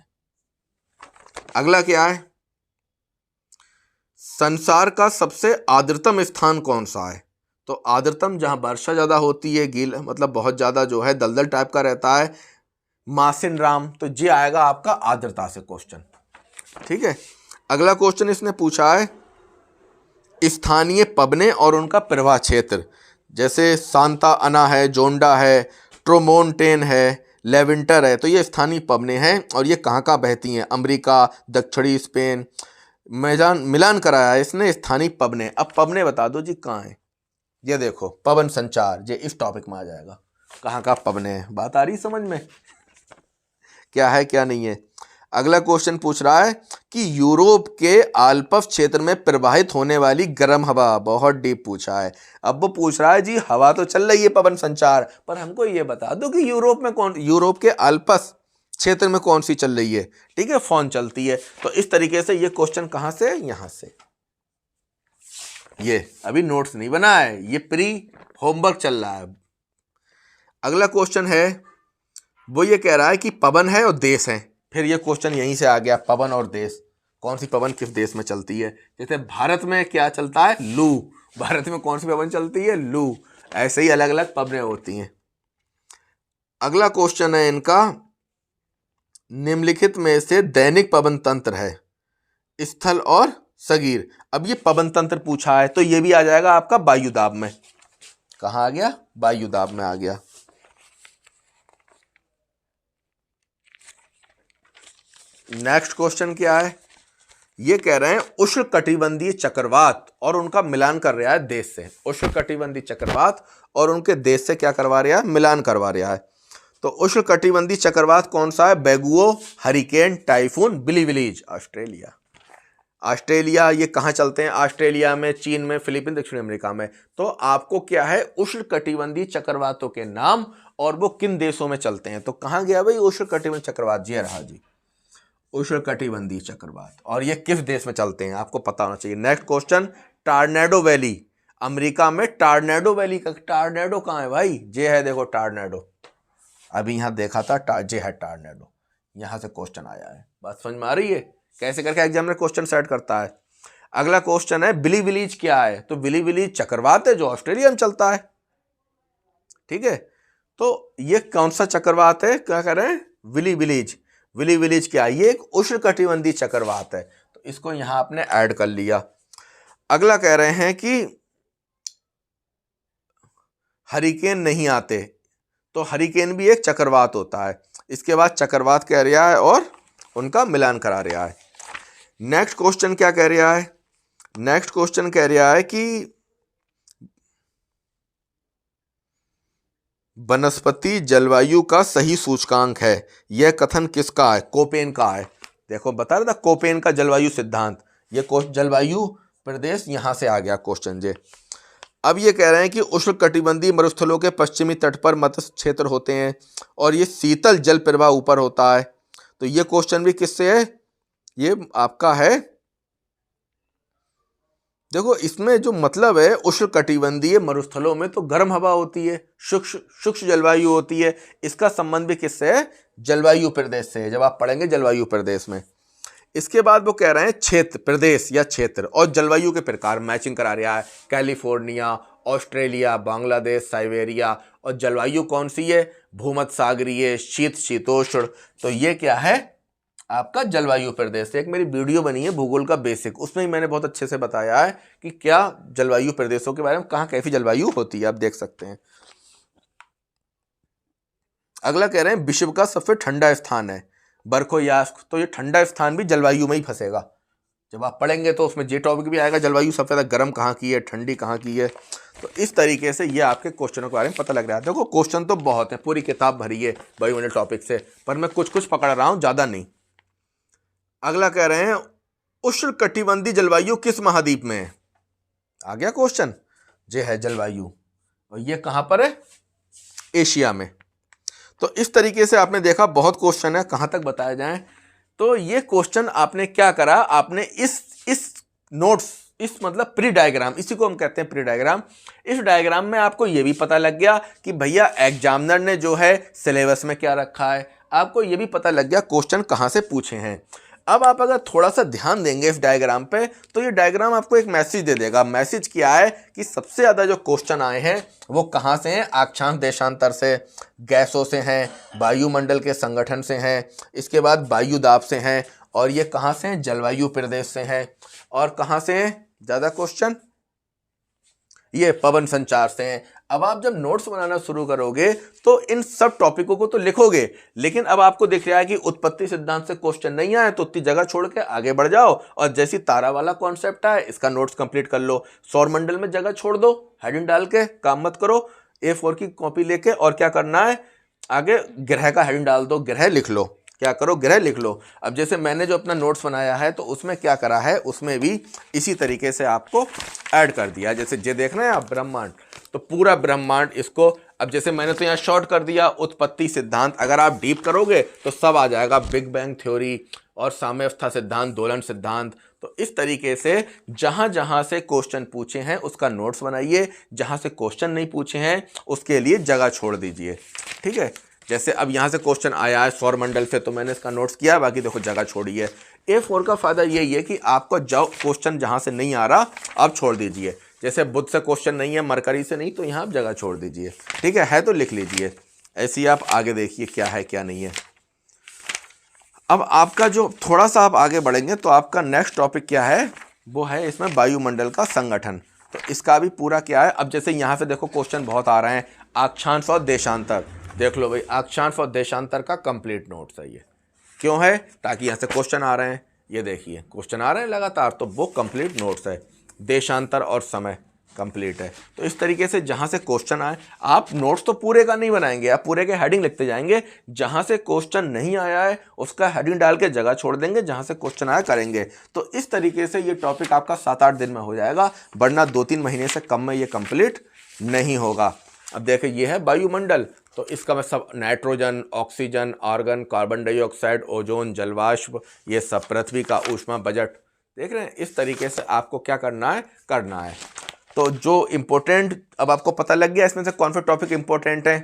अगला क्या है? संसार का सबसे आर्द्रतम स्थान कौन सा है? तो आर्द्रतम जहां वर्षा ज्यादा होती है, गील मतलब बहुत ज्यादा जो है दलदल टाइप का रहता है, मासिन राम। तो ये आएगा आपका आर्द्रता से क्वेश्चन। ठीक है। अगला क्वेश्चन इसने पूछा है, स्थानीय पवनें और उनका प्रवाह क्षेत्र। जैसे सांता अना है, जोंडा है, ट्रोमोनटेन है, लेविंटर है। तो ये स्थानीय पवनें हैं और ये कहाँ कहाँ बहती हैं? अमेरिका, दक्षिणी स्पेन। मिलान कराया है इसने स्थानीय पवनें। अब पवनें बता दो जी कहाँ है? ये देखो पवन संचार, ये इस टॉपिक में आ जाएगा। कहाँ कहाँ पवनें हैं? बात आ रही समझ में? क्या है क्या नहीं है। अगला क्वेश्चन पूछ रहा है कि यूरोप के आल्प्स क्षेत्र में प्रवाहित होने वाली गर्म हवा। बहुत डीप पूछा है। अब वो पूछ रहा है जी हवा तो चल रही है पवन संचार, पर हमको ये बता दो कि यूरोप के आल्प्स क्षेत्र में कौन सी चल रही है? ठीक है, फोन चलती है। तो इस तरीके से ये क्वेश्चन कहां से? यहां से। ये अभी नोट्स नहीं बना है, ये प्री होमवर्क चल रहा है। अगला क्वेश्चन है, वो ये कह रहा है कि पवन है और देश है। फिर ये क्वेश्चन यहीं से आ गया, पवन और देश। कौन सी पवन किस देश में चलती है? जैसे भारत में क्या चलता है? लू। भारत में कौन सी पवन चलती है? लू। ऐसे ही अलग अलग पवनें होती हैं। अगला क्वेश्चन है इनका, निम्नलिखित में से दैनिक पवन तंत्र है स्थल और सगीर। अब ये पवन तंत्र पूछा है तो ये भी आ जाएगा आपका वायुदाब में। कहाँ आ गया? वायुदाब में आ गया। नेक्स्ट क्वेश्चन क्या है? ये कह रहे हैं उष्णकटिबंधीय चक्रवात और उनका मिलान कर रहा है देश से। उष्णकटिबंधीय चक्रवात और उनके देश से क्या करवा रहा है? मिलान करवा रहा है। तो उष्णकटिबंधीय चक्रवात कौन सा है? बेगुओ, हरिकेन, टाइफून, बिली विलीज। ऑस्ट्रेलिया ये कहाँ चलते हैं? ऑस्ट्रेलिया में, चीन में, फिलीपीन, दक्षिण अमेरिका में। तो आपको क्या है? उष्णकटिबंधीय चक्रवातों के नाम और वो किन देशों में चलते हैं। तो कहाँ गया भाई उष्णकटिबंधीय चक्रवात? जी रहा जी, उष्णकटिबंधीय चक्रवात। और ये किस देश में चलते हैं आपको पता होना चाहिए। Next question, tornado valley. America में टार्नेडो वैली का टार्नेडो कहाँ है भाई? जे है, देखो टार्नेडो। अभी यहां देखा था, जे है टार्नेडो। यहां से क्वेश्चन आया है। बात समझ में आ रही है कैसे करके एग्जामिनर क्वेश्चन सेट करता है। अगला क्वेश्चन है, बिली विलीज क्या है? तो बिली विलीज चक्रवात है जो ऑस्ट्रेलिया में चलता है। ठीक है, तो ये कौन सा चक्रवात है? क्या कह रहे हैं? Willie villis. विली विलीज क्या है? ये एक उष्णकटिबंधीय चक्रवात है। तो इसको यहां आपने ऐड कर लिया। अगला कह रहे हैं कि हरिकेन नहीं आते। तो हरिकेन भी एक चक्रवात होता है। इसके बाद चक्रवात कह रहा है और उनका मिलान करा रहा है। नेक्स्ट क्वेश्चन क्या कह रहा है? नेक्स्ट क्वेश्चन कह रहा है कि वनस्पति जलवायु का सही सूचकांक है, यह कथन किसका है? कोपेन का है। देखो बता रहा था कोपेन का जलवायु सिद्धांत, ये जलवायु प्रदेश यहां से आ गया क्वेश्चन जे। अब ये कह रहे हैं कि उष्णकटिबंधीय मरुस्थलों के पश्चिमी तट पर मत्स्य क्षेत्र होते हैं और ये शीतल जल प्रवाह ऊपर होता है। तो ये क्वेश्चन भी किससे है? ये आपका है, देखो इसमें जो मतलब है उष्णकटिबंधीय मरुस्थलों में तो गर्म हवा होती है, शुष्क जलवायु होती है, इसका संबंध भी किससे है? जलवायु प्रदेश से है, जब आप पढ़ेंगे जलवायु प्रदेश में। इसके बाद वो कह रहे हैं क्षेत्र, प्रदेश या क्षेत्र और जलवायु के प्रकार मैचिंग करा रहा है, कैलिफोर्निया, ऑस्ट्रेलिया, बांग्लादेश, साइबेरिया। और जलवायु कौन सी है? भूमध्य सागरीय, शीतोष्ण। तो ये क्या है? आपका जलवायु प्रदेश। एक मेरी वीडियो बनी है भूगोल का बेसिक, उसमें ही मैंने बहुत अच्छे से बताया है कि क्या जलवायु प्रदेशों के बारे में, कहाँ कैसी जलवायु होती है, आप देख सकते हैं। अगला कह रहे हैं विश्व का सबसे ठंडा स्थान है बरखोयास्क। तो ये ठंडा स्थान भी जलवायु में ही फंसेगा, जब आप पढ़ेंगे तो उसमें जे टॉपिक भी आएगा, जलवायु सबसे ज़्यादा गर्म कहाँ की है, ठंडी कहाँ की है। तो इस तरीके से ये आपके क्वेश्चनों के बारे में पता लग रहा है। देखो क्वेश्चन तो बहुत है, पूरी किताब भरी है वायुमंडल टॉपिक से, पर मैं कुछ कुछ पकड़ रहा हूँ, ज़्यादा नहीं। अगला कह रहे हैं उष्णकटिबंधीय जलवायु किस महाद्वीप में है? आ गया क्वेश्चन, ये है जलवायु, और ये कहाँ पर है? एशिया में। तो इस तरीके से आपने देखा बहुत क्वेश्चन है, कहाँ तक बताया जाए। तो ये क्वेश्चन आपने क्या करा, आपने इस नोट्स, इस मतलब प्री डायग्राम, इसी को हम कहते हैं प्री डायग्राम। इस डायग्राम में आपको ये भी पता लग गया कि भैया एग्जामिनर ने जो है सिलेबस में क्या रखा है, आपको ये भी पता लग गया क्वेश्चन कहाँ से पूछे हैं। अब आप अगर थोड़ा सा ध्यान देंगे इस डायग्राम पे, तो ये डायग्राम आपको एक मैसेज दे देगा। मैसेज क्या है कि सबसे ज़्यादा जो क्वेश्चन आए हैं वो कहाँ से हैं? अक्षांश देशांतर से, गैसों से हैं, वायुमंडल के संगठन से हैं, इसके बाद वायु दाब से हैं, और ये कहाँ से हैं? जलवायु प्रदेश से हैं। और कहाँ से हैं ज़्यादा क्वेश्चन? ये पवन संचार से हैं। अब आप जब नोट्स बनाना शुरू करोगे तो इन सब टॉपिकों को तो लिखोगे, लेकिन अब आपको दिख रहा है कि उत्पत्ति सिद्धांत से क्वेश्चन नहीं आए तो उतनी जगह छोड़ के आगे बढ़ जाओ, और जैसी तारा वाला कॉन्सेप्ट है इसका नोट्स कंप्लीट कर लो। सौरमंडल में जगह छोड़ दो, हेडिंग डाल के काम मत करो, A4 की कॉपी लेके, और क्या करना है आगे ग्रह का हेडिंग डाल दो, ग्रह लिख लो, क्या करो ग्रह लिख लो। अब जैसे मैंने जो अपना नोट्स बनाया है तो उसमें क्या करा है, उसमें भी इसी तरीके से आपको ऐड कर दिया। जैसे ये देखना है आप ब्रह्मांड, तो पूरा ब्रह्मांड इसको, अब जैसे मैंने तो यहाँ शॉर्ट कर दिया उत्पत्ति सिद्धांत, अगर आप डीप करोगे तो सब आ जाएगा, बिग बैंग थ्योरी और साम्यावस्था सिद्धांत, दोलन सिद्धांत। तो इस तरीके से जहाँ जहाँ से क्वेश्चन पूछे हैं उसका नोट्स बनाइए, जहाँ से क्वेश्चन नहीं पूछे हैं उसके लिए जगह छोड़ दीजिए, ठीक है। जैसे अब यहाँ से क्वेश्चन आया है सौरमंडल से, तो मैंने इसका नोट्स किया, बाकी देखो जगह छोड़ी है। A4 का फायदा यही है कि आपको जो क्वेश्चन जहाँ से नहीं आ रहा आप छोड़ दीजिए। जैसे बुध से क्वेश्चन नहीं है, मरकरी से नहीं, तो यहाँ आप जगह छोड़ दीजिए, ठीक है तो लिख लीजिए। ऐसे ही आप आगे देखिए क्या है क्या नहीं है। अब आपका जो थोड़ा सा आप आगे बढ़ेंगे तो आपका नेक्स्ट टॉपिक क्या है, वो है इसमें वायुमंडल का संगठन। तो इसका भी पूरा क्या है, अब जैसे यहाँ से देखो क्वेश्चन बहुत आ रहे हैं, अक्षांश और देशांतर, देख लो भाई अक्षांश और देशांतर का कंप्लीट नोट्स है ये। क्यों है? ताकि यहाँ से क्वेश्चन आ रहे हैं, ये देखिए क्वेश्चन आ रहे हैं लगातार, तो वो कंप्लीट नोट्स है। देशांतर और समय कंप्लीट है। तो इस तरीके से जहाँ से क्वेश्चन आए, आप नोट्स तो पूरे का नहीं बनाएंगे, आप पूरे के हेडिंग लिखते जाएंगे, जहाँ से क्वेश्चन नहीं आया है उसका हेडिंग डाल के जगह छोड़ देंगे, जहाँ से क्वेश्चन आया करेंगे। तो इस तरीके से ये टॉपिक आपका 7-8 दिन में हो जाएगा, वरना 2-3 महीने से कम में ये कंप्लीट नहीं होगा। अब देखिए ये है वायुमंडल, तो इसका मैं सब nitrogen, oxygen, argon, carbon dioxide, ozone, जलवाष्प, ये सब पृथ्वी का ऊष्मा बजट, देख रहे हैं। इस तरीके से आपको क्या करना है। तो जो इम्पोर्टेंट, अब आपको पता लग गया इसमें से कौन सा टॉपिक इम्पोर्टेंट है,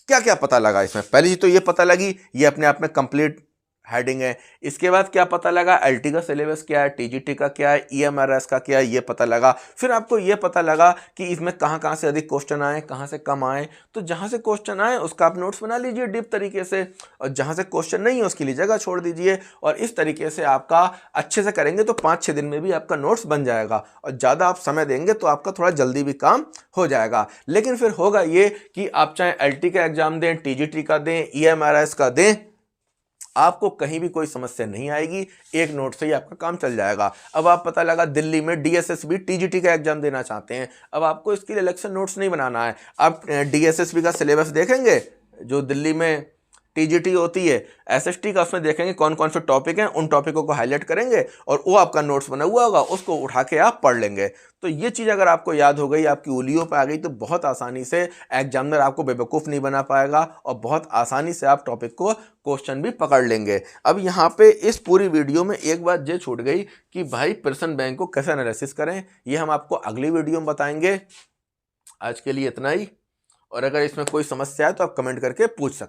क्या क्या पता लगा इसमें। पहली चीज तो ये पता लगी, ये अपने आप में कंप्लीट हेडिंग है। इसके बाद क्या पता लगा, एलटी का सिलेबस क्या है, टीजीटी का क्या है, ईएमआरएस का क्या है, ये पता लगा। फिर आपको ये पता लगा कि इसमें कहाँ कहाँ से अधिक क्वेश्चन आए, कहाँ से कम आए। तो जहाँ से क्वेश्चन आए उसका आप नोट्स बना लीजिए डीप तरीके से, और जहाँ से क्वेश्चन नहीं है उसके लिए जगह छोड़ दीजिए। और इस तरीके से आपका अच्छे से करेंगे तो 5-6 दिन में भी आपका नोट्स बन जाएगा। और ज़्यादा आप समय देंगे तो आपका थोड़ा जल्दी भी काम हो जाएगा। लेकिन फिर होगा ये कि आप चाहे एलटी का एग्जाम दें, टीजीटी का दें, ईएमआरएस का दें, आपको कहीं भी कोई समस्या नहीं आएगी, एक नोट से ही आपका काम चल जाएगा। अब आप पता लगा दिल्ली में डीएसएसबी टीजीटी का एग्जाम देना चाहते हैं, अब आपको इसके लिए इलेक्शन नोट्स नहीं बनाना है, आप डीएसएसबी का सिलेबस देखेंगे जो दिल्ली में टीजीटी होती है, एसएसटी का, उसमें देखेंगे कौन कौन से टॉपिक हैं, उन टॉपिकों को हाईलाइट करेंगे और वो आपका नोट्स बना हुआ होगा, उसको उठा के आप पढ़ लेंगे। तो ये चीज़ अगर आपको याद हो गई, आपकी उंगलियों पे आ गई, तो बहुत आसानी से एग्जामिनर आपको बेवकूफ़ नहीं बना पाएगा और बहुत आसानी से आप टॉपिक को क्वेश्चन भी पकड़ लेंगे। अब यहाँ पे इस पूरी वीडियो में एक बात ये छूट गई कि भाई प्रश्न बैंक को कैसे एनालिसिस करें, ये हम आपको अगली वीडियो में बताएंगे। आज के लिए इतना ही, और अगर इसमें कोई समस्या है तो आप कमेंट करके पूछ सकते हैं।